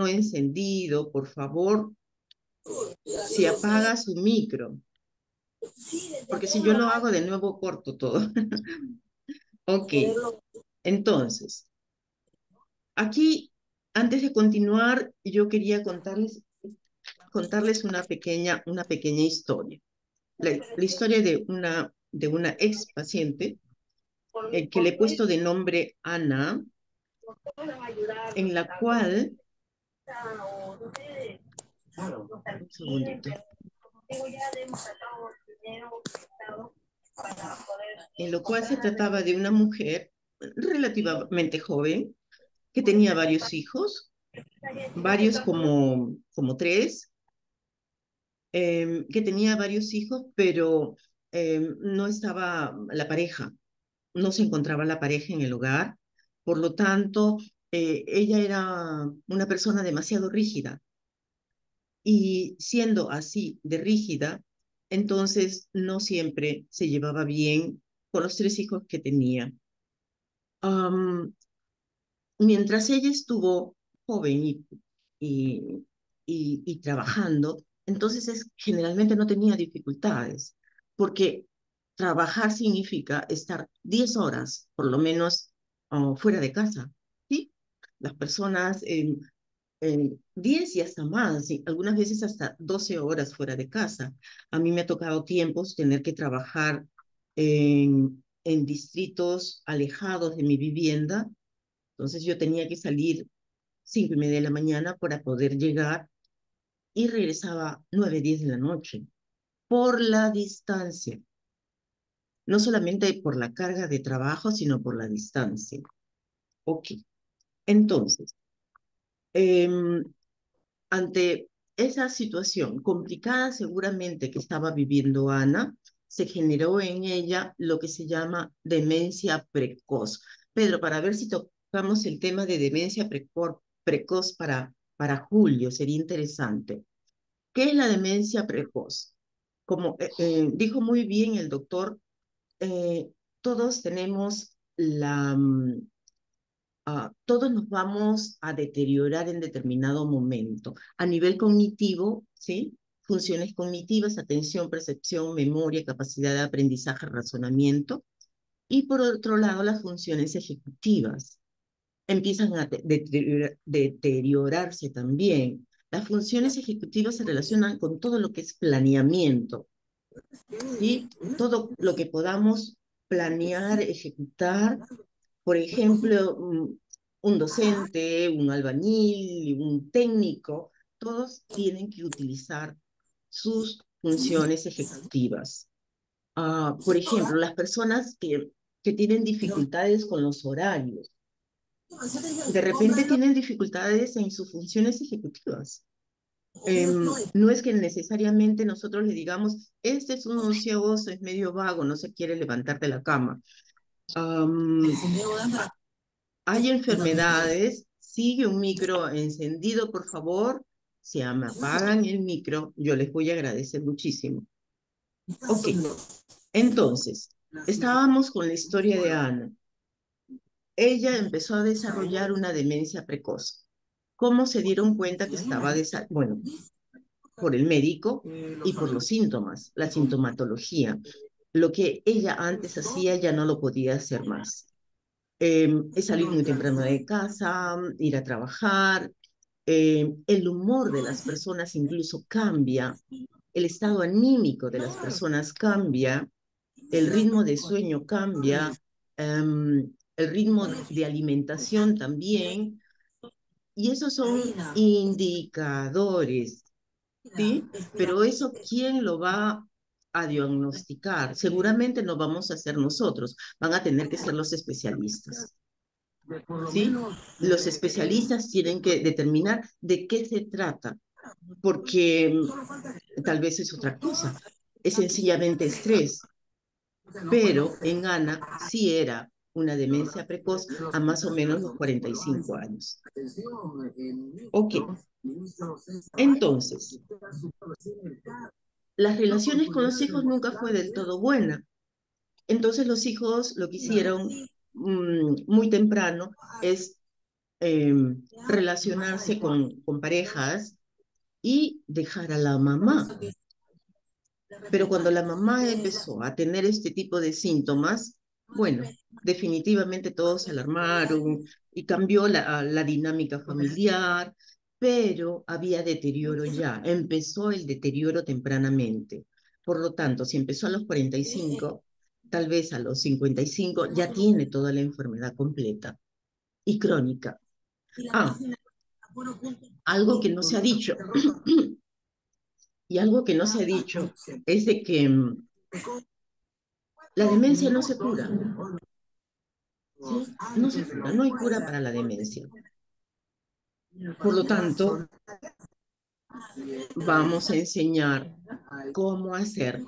encendido? Por favor, si apaga su micro, porque si yo lo hago de nuevo corto todo. Ok, entonces, aquí, antes de continuar, yo quería contarles una pequeña historia. La historia de una ex paciente que le he puesto de nombre Ana, en la cual, un segundito, en lo cual se trataba de una mujer relativamente joven que tenía varios hijos, varios como tres, que tenía varios hijos, pero no estaba la pareja, no se encontraba la pareja en el hogar, por lo tanto, ella era una persona demasiado rígida y siendo así de rígida, entonces no siempre se llevaba bien con los tres hijos que tenía. Am, Mientras ella estuvo joven y, y trabajando, entonces generalmente no tenía dificultades, porque trabajar significa estar 10 horas, por lo menos, fuera de casa, ¿sí? Las personas 10 y hasta más, y algunas veces hasta 12 horas fuera de casa. A mí me ha tocado tiempos tener que trabajar en distritos alejados de mi vivienda, entonces yo tenía que salir 5:30 de la mañana para poder llegar y regresaba 9, 10 de la noche por la distancia, no solamente por la carga de trabajo, sino por la distancia. Ok, entonces, em, ante esa situación complicada seguramente que estaba viviendo Ana, se generó en ella lo que se llama demencia precoz. Pedro, para ver si tocamos el tema de demencia precoz para Julio, sería interesante. ¿Qué es la demencia precoz? Como dijo muy bien el doctor, eh, todos tenemos todos nos vamos a deteriorar en determinado momento. A nivel cognitivo, ¿sí? Funciones cognitivas, atención, percepción, memoria, capacidad de aprendizaje, razonamiento. Y por otro lado, las funciones ejecutivas empiezan a deteriorarse también. Las funciones ejecutivas se relacionan con todo lo que es planeamiento, ¿sí? Todo lo que podamos planear, ejecutar, por ejemplo, un docente, un albañil, un técnico, todos tienen que utilizar sus funciones ejecutivas. Por ejemplo, las personas que tienen dificultades con los horarios, de repente tienen dificultades en sus funciones ejecutivas. No es que necesariamente nosotros le digamos, este es un ocioso, es medio vago, no se quiere levantar de la cama. Hay enfermedades, sigue un micro encendido, por favor. Si me apagan el micro, yo les voy a agradecer muchísimo. Ok, entonces, estábamos con la historia de Ana. Ella empezó a desarrollar una demencia precoz. ¿Cómo se dieron cuenta que estaba bueno, por el médico y por los síntomas, la sintomatología? Lo que ella antes hacía ya no lo podía hacer más. Es salir muy temprano de casa, ir a trabajar, el humor de las personas incluso cambia, el estado anímico de las personas cambia, el ritmo de sueño cambia, el ritmo de alimentación también, y esos son indicadores, ¿sí? Pero eso, ¿quién lo va a diagnosticar? Seguramente no vamos a ser nosotros, van a tener que ser los especialistas. ¿Sí? Los especialistas tienen que determinar de qué se trata, porque tal vez es otra cosa, es sencillamente estrés, pero en Ana sí era una demencia precoz a más o menos los 45 años. Ok, entonces, las relaciones con los hijos nunca fue del todo buena. Entonces los hijos lo que hicieron muy temprano es eh, relacionarse con parejas y dejar a la mamá. Pero cuando la mamá empezó a tener este tipo de síntomas, bueno, definitivamente todos se alarmaron y cambió la dinámica familiar, pero había deterioro ya, empezó el deterioro tempranamente. Por lo tanto, si empezó a los 45, tal vez a los 55 ya tiene toda la enfermedad completa. y crónica. Ah, algo que no se ha dicho, y algo que no se ha dicho es de que la demencia no se cura, ¿sí? No se cura, no hay cura para la demencia. Por lo tanto, vamos a enseñar cómo hacer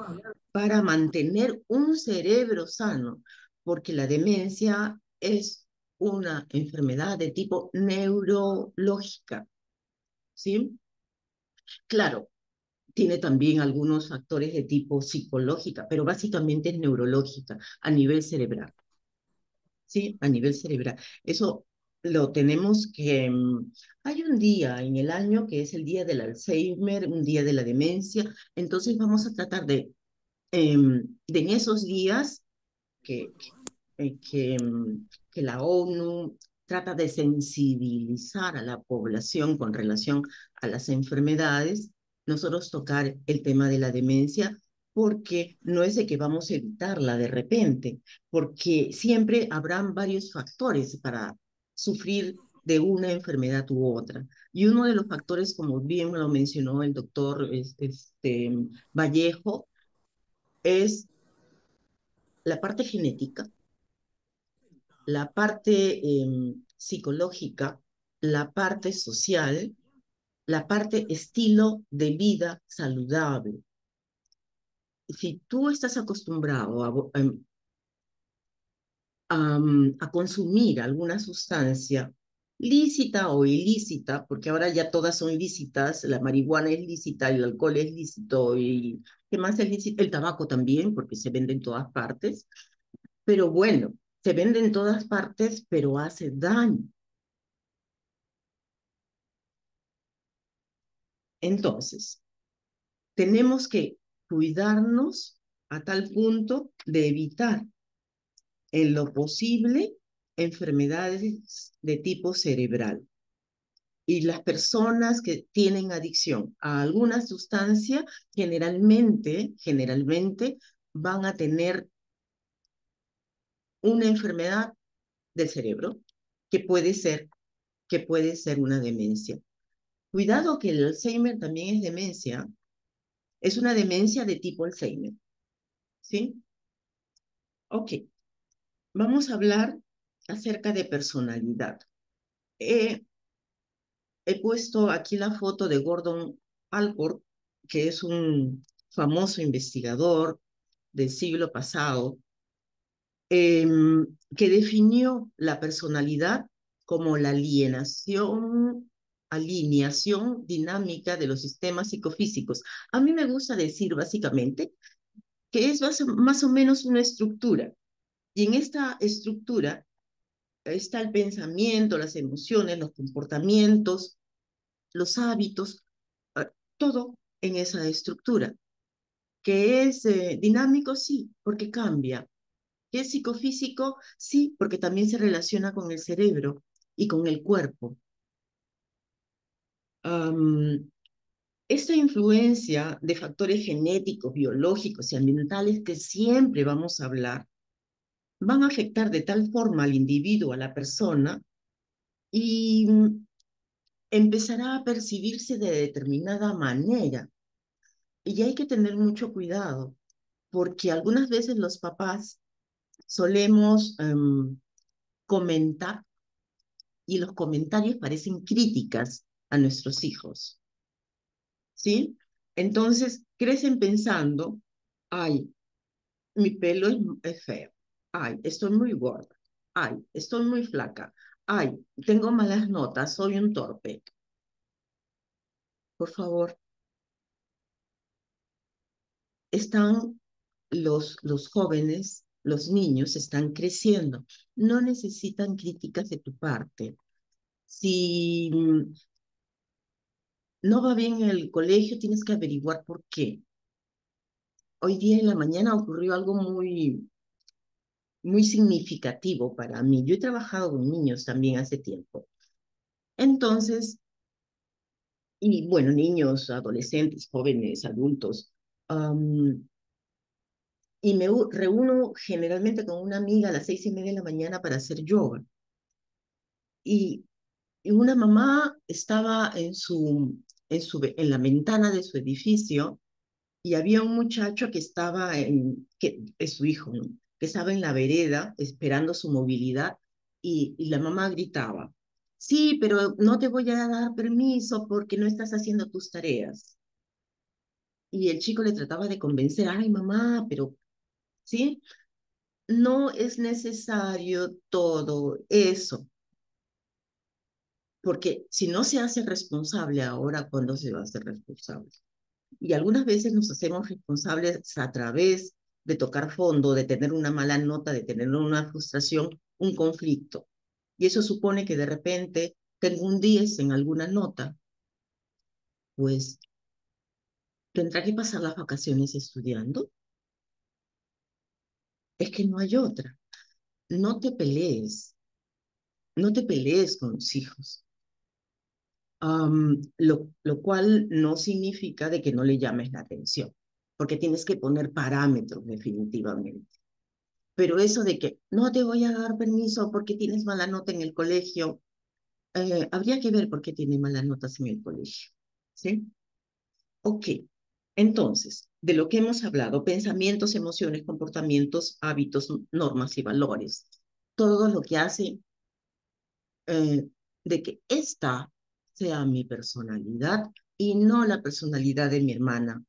para mantener un cerebro sano, porque la demencia es una enfermedad de tipo neurológica, ¿sí? Claro, tiene también algunos factores de tipo psicológica, pero básicamente es neurológica a nivel cerebral, ¿sí? A nivel cerebral. Eso lo tenemos que... hay un día en el año que es el día del Alzheimer, un día de la demencia, entonces vamos a tratar de en esos días que, eh, que, mm, que la ONU trata de sensibilizar a la población con relación a las enfermedades, nosotros tocar el tema de la demencia, porque no es de que vamos a evitarla de repente, porque siempre habrán varios factores para sufrir de una enfermedad u otra. Y uno de los factores, como bien lo mencionó el doctor Vallejo, es la parte genética, la parte psicológica, la parte social, la parte estilo de vida saludable. Si tú estás acostumbrado a consumir alguna sustancia lícita o ilícita, porque ahora ya todas son lícitas, la marihuana es lícita, el alcohol es lícito, y ¿qué más es lícito? El tabaco también, porque se vende en todas partes, pero bueno, se vende en todas partes, pero hace daño. Entonces, tenemos que cuidarnos a tal punto de evitar en lo posible enfermedades de tipo cerebral. Y las personas que tienen adicción a alguna sustancia generalmente van a tener una enfermedad del cerebro que puede ser, que puede ser una demencia. Cuidado que el Alzheimer también es demencia, es una demencia de tipo Alzheimer, ¿sí? Ok, vamos a hablar acerca de personalidad. He, he puesto aquí la foto de Gordon Allport, que es un famoso investigador del siglo pasado, que definió la personalidad como la alineación dinámica de los sistemas psicofísicos. A mí me gusta decir básicamente que es más o menos una estructura. Y en esta estructura está el pensamiento, las emociones, los comportamientos, los hábitos, todo en esa estructura. ¿Que es dinámico? Sí, porque cambia. ¿Que es psicofísico? Sí, porque también se relaciona con el cerebro y con el cuerpo. Um, esta influencia de factores genéticos, biológicos y ambientales que siempre vamos a hablar, van a afectar de tal forma al individuo, a la persona, y empezará a percibirse de determinada manera. Y hay que tener mucho cuidado, porque algunas veces los papás solemos comentar y los comentarios parecen críticas a nuestros hijos, ¿sí? Entonces crecen pensando, ay, mi pelo es feo, ay, estoy muy gorda, ay, estoy muy flaca, ay, tengo malas notas, soy un torpe. Por favor, están los jóvenes, los niños están creciendo, no necesitan críticas de tu parte. Si no va bien en el colegio, tienes que averiguar por qué. Hoy día en la mañana ocurrió algo muy significativo para mí. Yo he trabajado con niños también hace tiempo. Entonces, y bueno, niños, adolescentes, jóvenes, adultos, y reúno generalmente con una amiga a las 6:30 de la mañana para hacer yoga. Y, y una mamá estaba en la ventana de su edificio y había un muchacho que estaba que es su hijo, ¿no? Que estaba en la vereda esperando su movilidad y la mamá gritaba, sí, pero no te voy a dar permiso porque no estás haciendo tus tareas. Y el chico le trataba de convencer, ay mamá, pero, ¿sí? No es necesario todo eso, porque si no se hace responsable ahora, ¿cuándo se va a hacer responsable? Y algunas veces nos hacemos responsables a través de tocar fondo, de tener una mala nota, de tener una frustración, un conflicto. Y eso supone que de repente tengo un 10 en alguna nota, pues tendrá que pasar las vacaciones estudiando. Es que no hay otra. No te pelees, no te pelees con los hijos. Lo cual no significa de que no le llames la atención, porque tienes que poner parámetros definitivamente. Pero eso de que no te voy a dar permiso porque tienes mala nota en el colegio, habría que ver por qué tiene malas notas en el colegio. ¿Sí? Ok. Entonces, de lo que hemos hablado, pensamientos, emociones, comportamientos, hábitos, normas y valores. Todo lo que hace de que esta sea mi personalidad y no la personalidad de mi hermana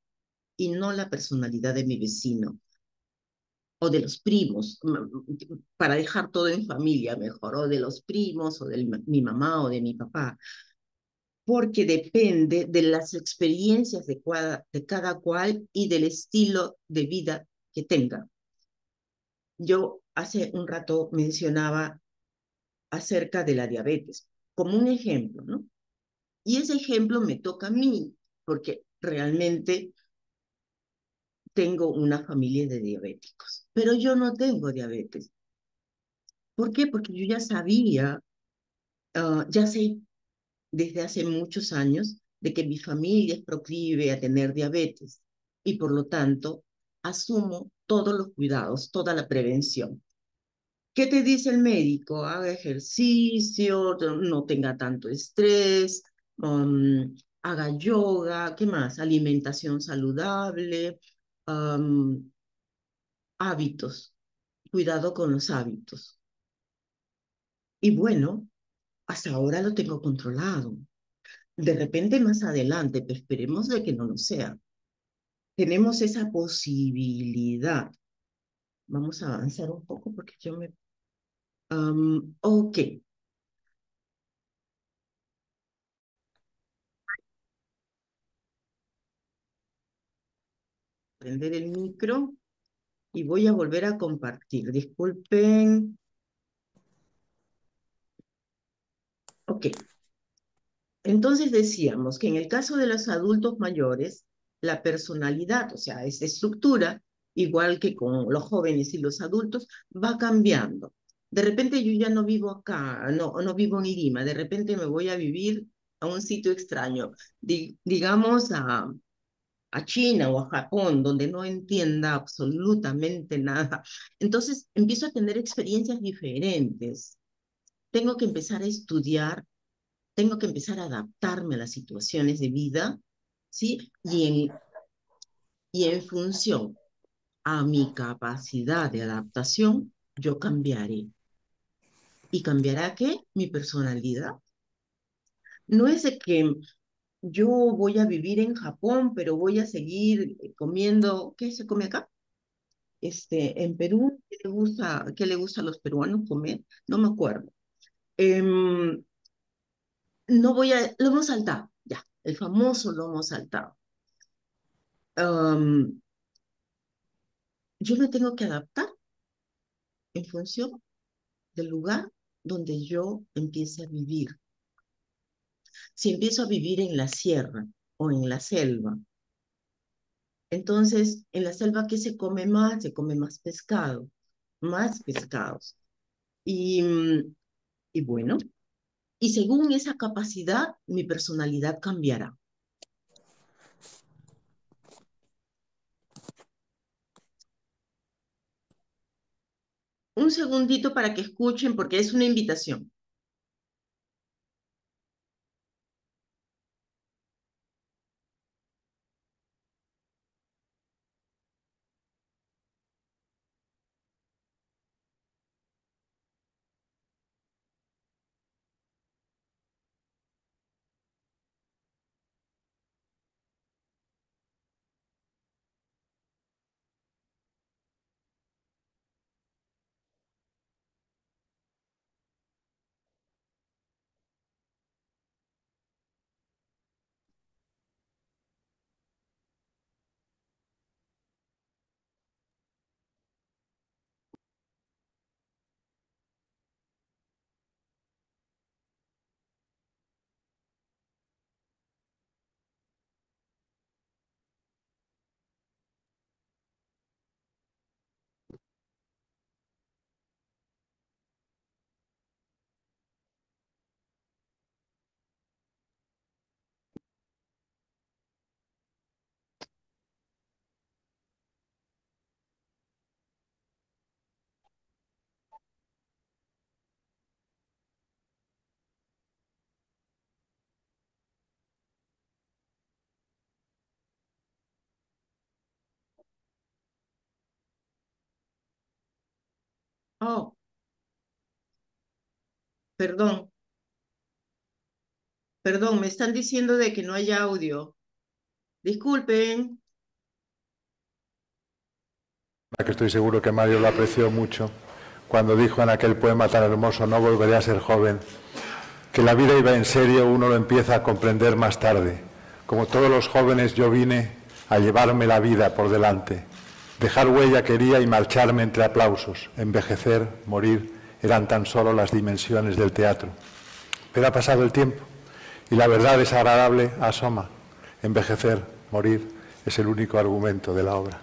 y no la personalidad de mi vecino o de los primos, para dejar todo en familia mejor, o de los primos, o de mi mamá o de mi papá, porque depende de las experiencias de cada cual y del estilo de vida que tenga. Yo hace un rato mencionaba acerca de la diabetes, como un ejemplo, ¿no? Y ese ejemplo me toca a mí, porque realmente tengo una familia de diabéticos, pero yo no tengo diabetes. ¿Por qué? Porque yo ya sabía, ya sé desde hace muchos años de que mi familia es proclive a tener diabetes y por lo tanto asumo todos los cuidados, toda la prevención. ¿Qué te dice el médico? Haga ejercicio, no tenga tanto estrés, haga yoga, ¿qué más? Alimentación saludable, um, hábitos, cuidado con los hábitos. Y bueno, hasta ahora lo tengo controlado. De repente más adelante, pero esperemos de que no lo sea. Tenemos esa posibilidad. Vamos a avanzar un poco porque yo me... ok, prender el micro y voy a volver a compartir. Disculpen. Ok, entonces decíamos que en el caso de los adultos mayores, la personalidad, o sea, esa estructura, igual que con los jóvenes y los adultos, va cambiando. De repente yo ya no vivo acá, no vivo en Lima, de repente me voy a vivir a un sitio extraño, digamos a China o a Japón, donde no entienda absolutamente nada. Entonces empiezo a tener experiencias diferentes. Tengo que empezar a estudiar, tengo que empezar a adaptarme a las situaciones de vida, ¿sí? Y en función a mi capacidad de adaptación, yo cambiaré. ¿Y cambiará qué? Mi personalidad. No es de que yo voy a vivir en Japón, pero voy a seguir comiendo, ¿qué se come acá? En Perú, qué le gusta a los peruanos comer? No me acuerdo. Em, no voy a, lomo saltado, ya, el famoso lomo saltado. Am, yo me tengo que adaptar en función del lugar donde yo empiece a vivir. Si empiezo a vivir en la sierra o en la selva, entonces en la selva, ¿qué se come más? Se come más pescados. Y, y bueno, y según esa capacidad, mi personalidad cambiará. Un segundito para que escuchen porque es una invitación. Oh, perdón, perdón, me están diciendo de que no hay audio. Disculpen. Que estoy seguro que Mario lo apreció mucho, cuando dijo en aquel poema tan hermoso, no volveré a ser joven, que la vida iba en serio, uno lo empieza a comprender más tarde. Como todos los jóvenes yo vine a llevarme la vida por delante. Dejar huella quería y marcharme entre aplausos. Envejecer, morir, eran tan solo las dimensiones del teatro. Pero ha pasado el tiempo y la verdad desagradable asoma. Envejecer, morir, es el único argumento de la obra.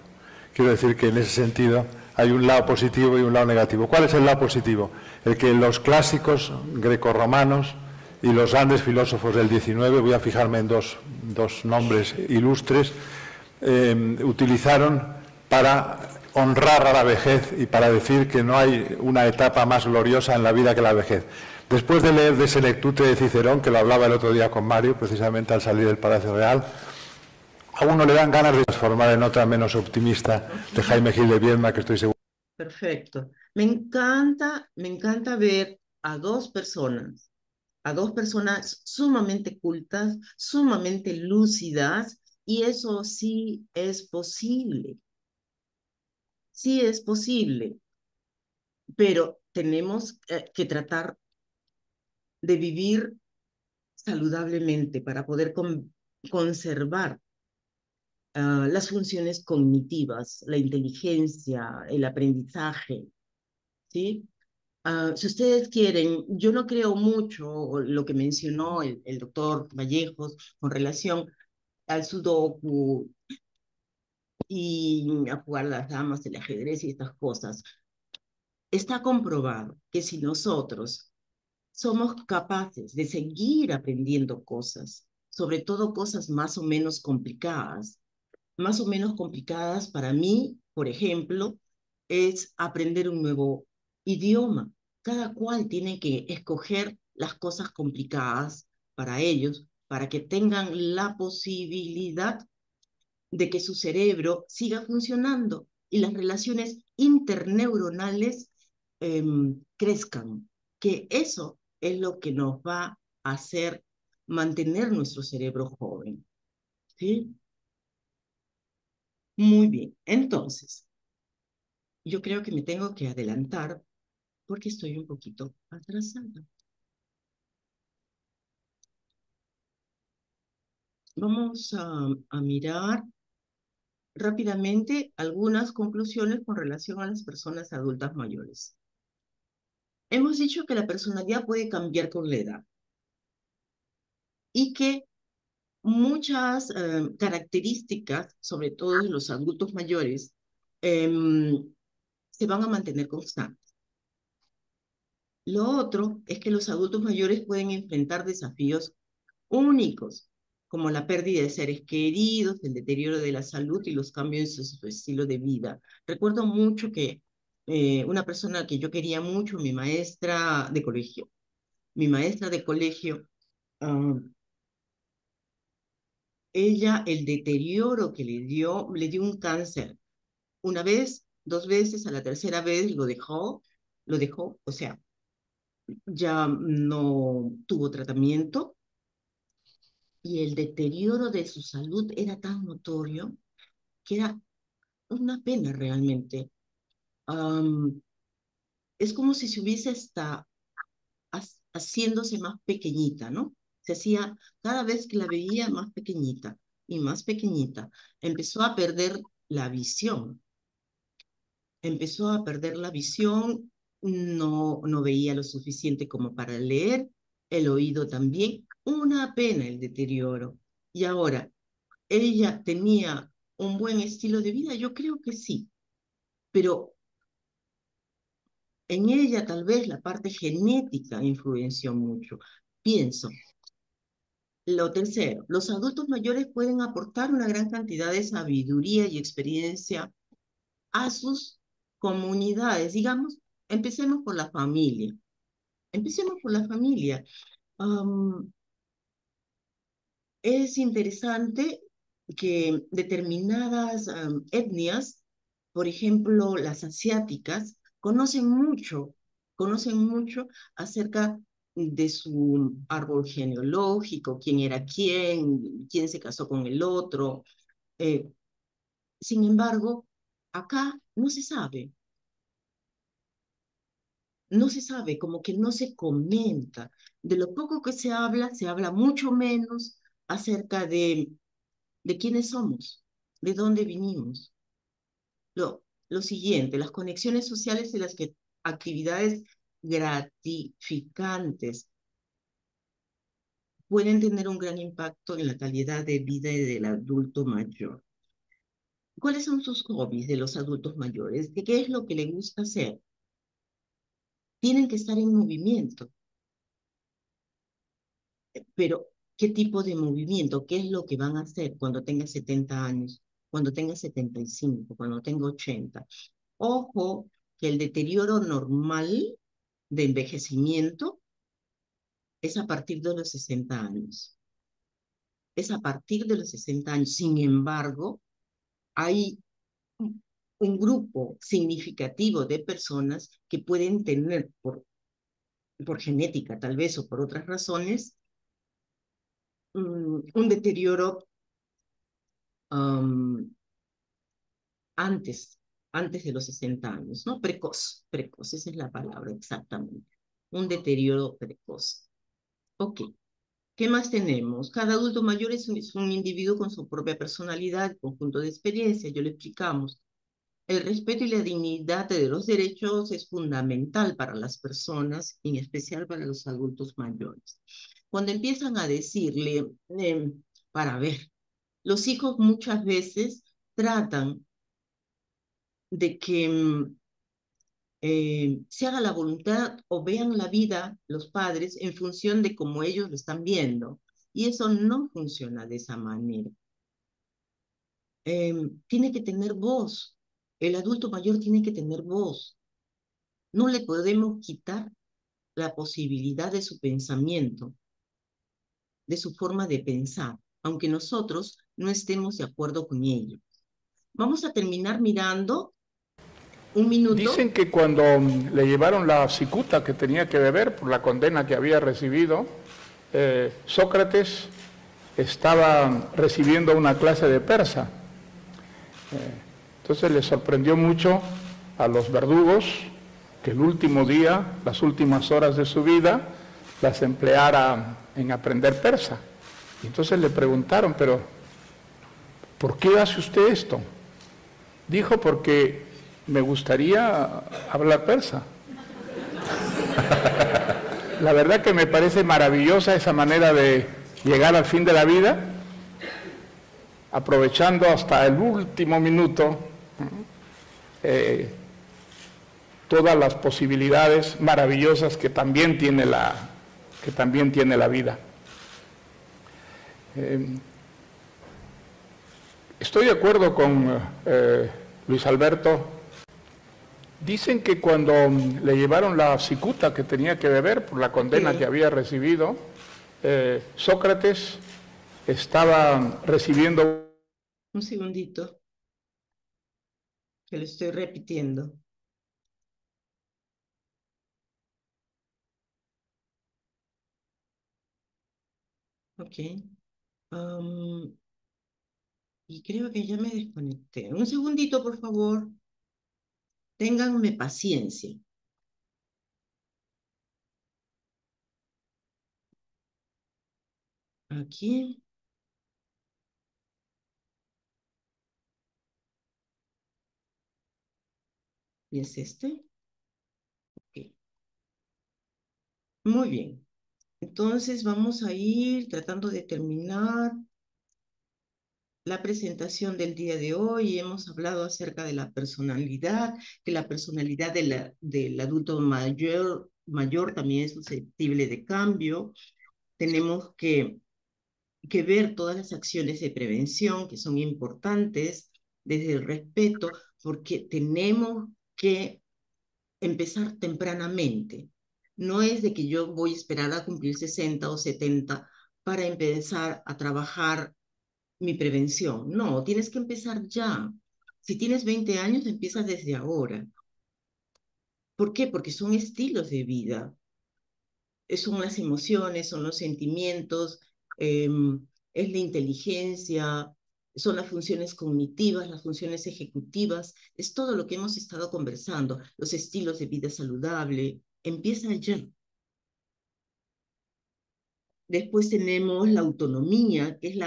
Quiero decir que en ese sentido hay un lado positivo y un lado negativo. ¿Cuál es el lado positivo? El que los clásicos grecorromanos y los grandes filósofos del XIX, voy a fijarme en dos nombres ilustres, utilizaron para honrar a la vejez y para decir que no hay una etapa más gloriosa en la vida que la vejez. Después de leer de Selectute de Cicerón, que lo hablaba el otro día con Mario, precisamente al salir del Palacio Real, a uno le dan ganas de transformar en otra menos optimista de Jaime Gil de Biedma, que estoy seguro. Perfecto. Me encanta ver a dos personas sumamente cultas, sumamente lúcidas, y eso sí es posible, pero tenemos que tratar de vivir saludablemente para poder conservar las funciones cognitivas, la inteligencia, el aprendizaje, ¿sí? Si ustedes quieren, yo no creo mucho lo que mencionó el doctor Vallejos con relación al sudoku y a jugar a las damas, el ajedrez y estas cosas. Está comprobado que si nosotros somos capaces de seguir aprendiendo cosas, sobre todo cosas más o menos complicadas para mí, por ejemplo, es aprender un nuevo idioma. Cada cual tiene que escoger las cosas complicadas para ellos, para que tengan la posibilidad de que su cerebro siga funcionando y las relaciones interneuronales crezcan, que eso es lo que nos va a hacer mantener nuestro cerebro joven. ¿Sí? Muy bien, entonces, yo creo que me tengo que adelantar porque estoy un poquito atrasada. Vamos a mirar rápidamente algunas conclusiones con relación a las personas adultas mayores. Hemos dicho que la personalidad puede cambiar con la edad y que muchas características, sobre todo de los adultos mayores, se van a mantener constantes. Lo otro es que los adultos mayores pueden enfrentar desafíos únicos, como la pérdida de seres queridos, el deterioro de la salud y los cambios en su estilo de vida. Recuerdo mucho que una persona que yo quería mucho, mi maestra de colegio, uh, ella, el deterioro que le dio un cáncer. Una vez, dos veces, a la tercera vez lo dejó, o sea, ya no tuvo tratamiento y el deterioro de su salud era tan notorio que era una pena realmente. Um, es como si se hubiese haciéndose más pequeñita, ¿no? Se hacía cada vez que la veía más pequeñita y más pequeñita. Empezó a perder la visión. Empezó a perder la visión, no veía lo suficiente como para leer, el oído también. Una pena el deterioro. Y ahora, ¿ella tenía un buen estilo de vida? Yo creo que sí, pero en ella tal vez la parte genética influenció mucho. Pienso. Lo tercero, los adultos mayores pueden aportar una gran cantidad de sabiduría y experiencia a sus comunidades. Digamos, empecemos por la familia. Empecemos por la familia. Um, es interesante que determinadas etnias, por ejemplo, las asiáticas, conocen mucho acerca de su árbol genealógico, quién era quién se casó con el otro. Eh, Sin embargo, acá no se sabe, como que no se comenta. De lo poco que se habla mucho menos acerca de quiénes somos, de dónde vinimos. Lo siguiente, las conexiones sociales y las actividades gratificantes pueden tener un gran impacto en la calidad de vida del adulto mayor. ¿Cuáles son sus hobbies de los adultos mayores? ¿De qué es lo que le gusta hacer? Tienen que estar en movimiento, pero ¿qué tipo de movimiento? ¿Qué es lo que van a hacer cuando tenga 70 años, cuando tenga 75, cuando tenga 80? Ojo, que el deterioro normal de envejecimiento es a partir de los 60 años. Es a partir de los 60 años. Sin embargo, hay un grupo significativo de personas que pueden tener, por genética tal vez o por otras razones, un deterioro um, antes, antes de los 60 años, ¿no? Precoz, esa es la palabra exactamente. Un deterioro precoz. Ok, ¿qué más tenemos? Cada adulto mayor es un individuo con su propia personalidad, conjunto de experiencias, ya lo explicamos. El respeto y la dignidad de los derechos es fundamental para las personas, en especial para los adultos mayores. Cuando empiezan a decirle, para ver, los hijos muchas veces tratan de que se haga la voluntad o vean la vida, los padres, en función de cómo ellos lo están viendo. Y eso no funciona de esa manera. Tiene que tener voz. El adulto mayor tiene que tener voz. No le podemos quitar la posibilidad de su pensamiento, de su forma de pensar, aunque nosotros no estemos de acuerdo con ello. Vamos a terminar mirando un minuto. Dicen que cuando le llevaron la cicuta que tenía que beber por la condena que había recibido, Sócrates estaba recibiendo una clase de persa. Entonces le sorprendió mucho a los verdugos que el último día, las últimas horas de su vida, las empleara en aprender persa. Y entonces le preguntaron, pero ¿por qué hace usted esto? Dijo, porque me gustaría hablar persa. La verdad que me parece maravillosa esa manera de llegar al fin de la vida, aprovechando hasta el último minuto todas las posibilidades maravillosas que también tiene la vida. Estoy de acuerdo con Luis Alberto. Dicen que cuando le llevaron la cicuta que tenía que beber por la condena que había recibido, Sócrates estaba recibiendo... Un segundito, que lo estoy repitiendo. Ok. Y creo que ya me desconecté. Un segundito, por favor. Ténganme paciencia. Aquí. ¿Y es este? Ok. Muy bien. Entonces vamos a ir tratando de terminar la presentación del día de hoy. Hemos hablado acerca de la personalidad, que la personalidad del adulto mayor también es susceptible de cambio. Tenemos que ver todas las acciones de prevención que son importantes desde el respeto, porque tenemos que empezar tempranamente. No es de que yo voy a esperar a cumplir 60 o 70 para empezar a trabajar mi prevención. No, tienes que empezar ya. Si tienes 20 años, empiezas desde ahora. ¿Por qué? Porque son estilos de vida. Son las emociones, son los sentimientos, es la inteligencia, son las funciones cognitivas, las funciones ejecutivas, es todo lo que hemos estado conversando, los estilos de vida saludable. Empieza ya. Después tenemos la autonomía, que es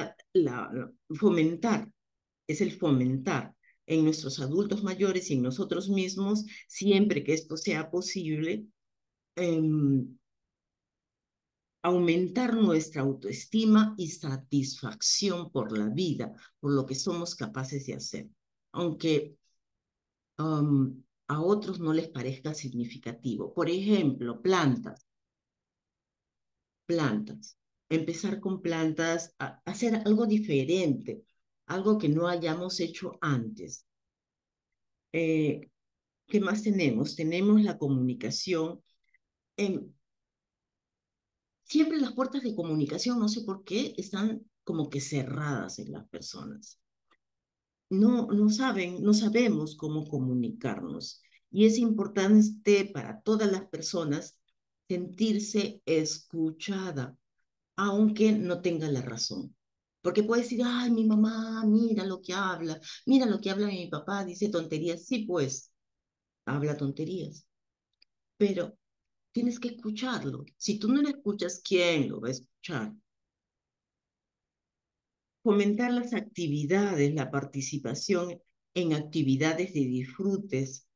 fomentar, es el fomentar en nuestros adultos mayores y en nosotros mismos, siempre que esto sea posible, em, aumentar nuestra autoestima y satisfacción por la vida, por lo que somos capaces de hacer, aunque a otros no les parezca significativo. Por ejemplo, plantas. Empezar con plantas, hacer algo diferente, algo que no hayamos hecho antes. Eh, ¿Qué más tenemos? Tenemos la comunicación. Em, Siempre las puertas de comunicación, no sé por qué, están como que cerradas en las personas. No saben, no sabemos cómo comunicarnos. Y es importante para todas las personas sentirse escuchada, aunque no tenga la razón. Porque puede decir, ay, mi mamá, mira lo que habla mi papá, dice tonterías. Sí, pues, habla tonterías. Pero tienes que escucharlo. Si tú no lo escuchas, ¿quién lo va a escuchar? Fomentar las actividades, la participación en actividades de disfrutes,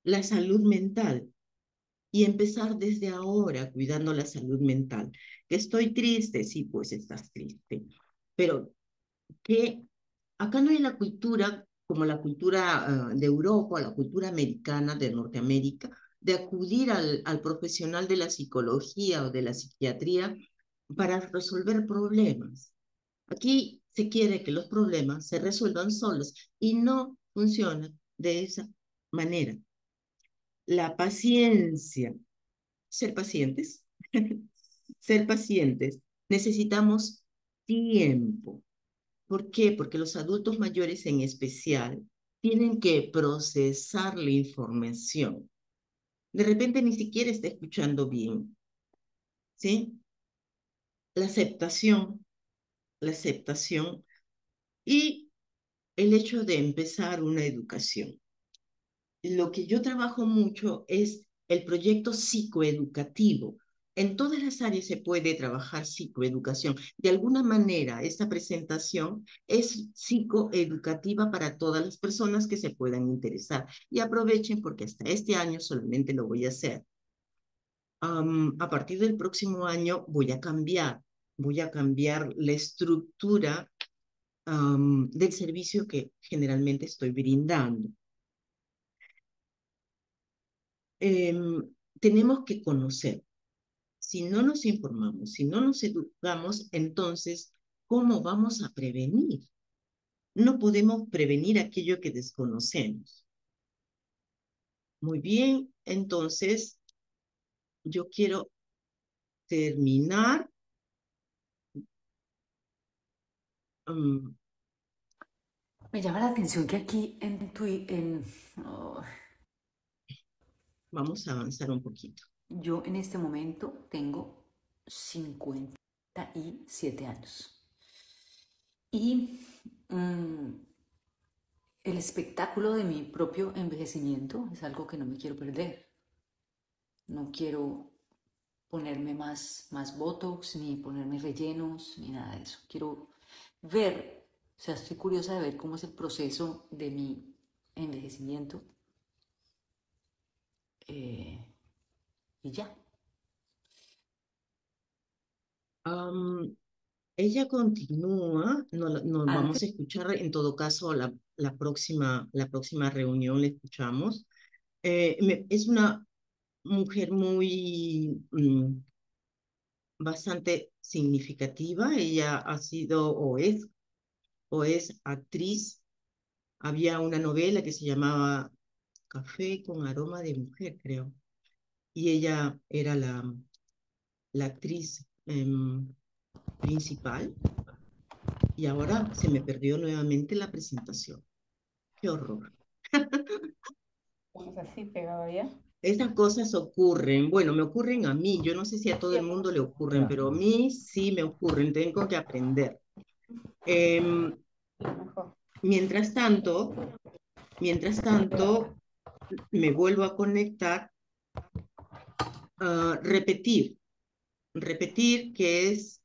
la salud mental y empezar desde ahora cuidando la salud mental. Que estoy triste, sí, pues estás triste, pero que acá no hay la cultura como la cultura de Europa, la cultura americana de Norteamérica, de acudir al profesional de la psicología o de la psiquiatría para resolver problemas. Aquí se quiere que los problemas se resuelvan solos y no funciona de esa manera. La paciencia, ser pacientes, ser pacientes. Necesitamos tiempo. ¿Por qué? Porque los adultos mayores en especial tienen que procesar la información. De repente ni siquiera está escuchando bien, ¿sí? La aceptación, la aceptación y el hecho de empezar una educación. Lo que yo trabajo mucho es el proyecto psicoeducativo. En todas las áreas se puede trabajar psicoeducación. De alguna manera, esta presentación es psicoeducativa para todas las personas que se puedan interesar. Y aprovechen porque hasta este año solamente lo voy a hacer. A partir del próximo año voy a cambiar la estructura del servicio que generalmente estoy brindando. Tenemos que conocer. Si no nos informamos, si no nos educamos, entonces, ¿cómo vamos a prevenir? No podemos prevenir aquello que desconocemos. Muy bien, entonces yo quiero terminar. um, Me llama la atención que aquí oh, Vamos a avanzar un poquito. yo en este momento tengo 57 años. Y el espectáculo de mi propio envejecimiento es algo que no me quiero perder. No quiero ponerme más botox, ni ponerme rellenos, ni nada de eso. Quiero ver, o sea, estoy curiosa de ver cómo es el proceso de mi envejecimiento. Y ya. Ella continúa, nos Antes, vamos a escuchar en todo caso la próxima reunión, la escuchamos. Es una mujer muy bastante significativa. Ella ha sido o es actriz. Había una novela que se llamaba Café con aroma de mujer, creo. Y ella era la actriz principal. Y ahora se me perdió nuevamente la presentación. Qué horror. Estamos así pegado ya. Esas cosas ocurren, bueno, me ocurren a mí, yo no sé si a todo el mundo le ocurren, pero a mí sí me ocurren, tengo que aprender. Mientras tanto, me vuelvo a conectar, repetir que es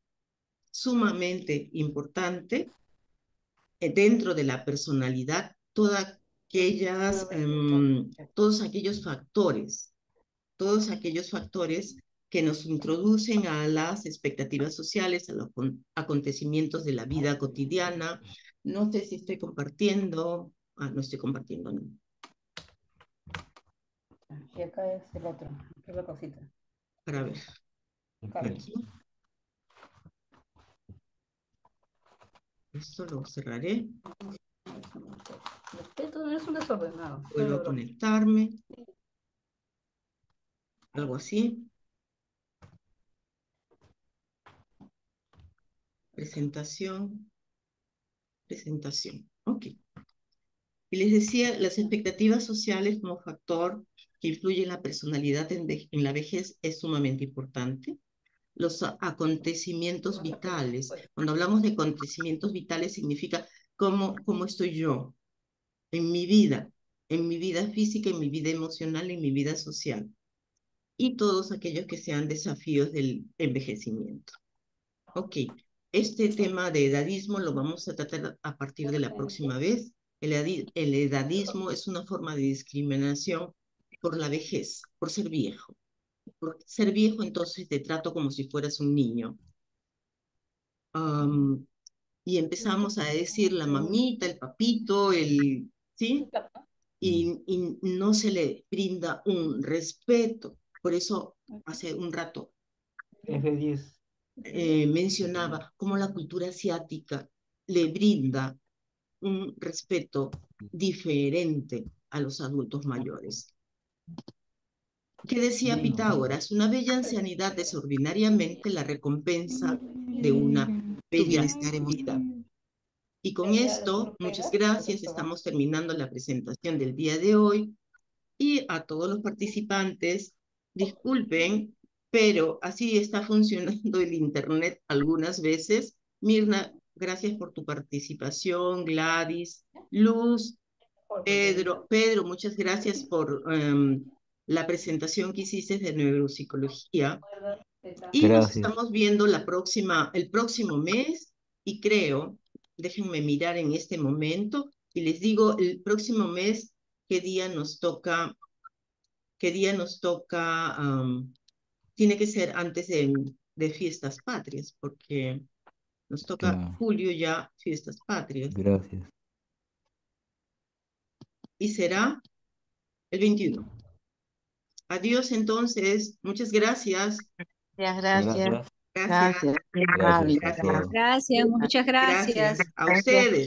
sumamente importante dentro de la personalidad todos aquellos factores que nos introducen a las expectativas sociales, a los acontecimientos de la vida cotidiana. No sé si estoy compartiendo. No estoy compartiendo, no. Y acá es el otro, esta es la cosita. Para ver. Aquí. Esto lo cerraré. Esto no es un desordenado. Vuelvo a conectarme. Algo así. Presentación. Ok. Y les decía, las expectativas sociales como factor que influye en la personalidad en la vejez es sumamente importante. Los acontecimientos vitales. Cuando hablamos de acontecimientos vitales significa cómo estoy yo en mi vida física, en mi vida emocional, en mi vida social. Y todos aquellos que sean desafíos del envejecimiento. Ok, este tema de edadismo lo vamos a tratar a partir de la próxima vez. El edadismo es una forma de discriminación por la vejez, por ser viejo. Por ser viejo, entonces te trato como si fueras un niño. Y empezamos a decir la mamita, el papito, ¿sí? Y no se le brinda un respeto. Por eso hace un rato F10. Mencionaba cómo la cultura asiática le brinda un respeto diferente a los adultos mayores. ¿Qué decía Pitágoras? Una bella ancianidad es ordinariamente la recompensa de una Tu bella bienestar vida. emocional. Y con esto, muchas gracias. Estamos terminando la presentación del día de hoy. Y a todos los participantes, disculpen, pero así está funcionando el Internet algunas veces. Mirna, gracias por tu participación. Gladys, Luz, Pedro, muchas gracias por la presentación que hiciste de neuropsicología. Y nos Gracias. estamos viendo el próximo mes, y creo, déjenme mirar en este momento, y les digo el próximo mes qué día nos toca, tiene que ser antes de fiestas patrias, porque nos toca Claro. julio ya, fiestas patrias, Gracias. y será el 21. Adiós entonces, muchas gracias. Gracias. Gracias. Gracias a todos. Gracias, muchas gracias. Gracias a ustedes.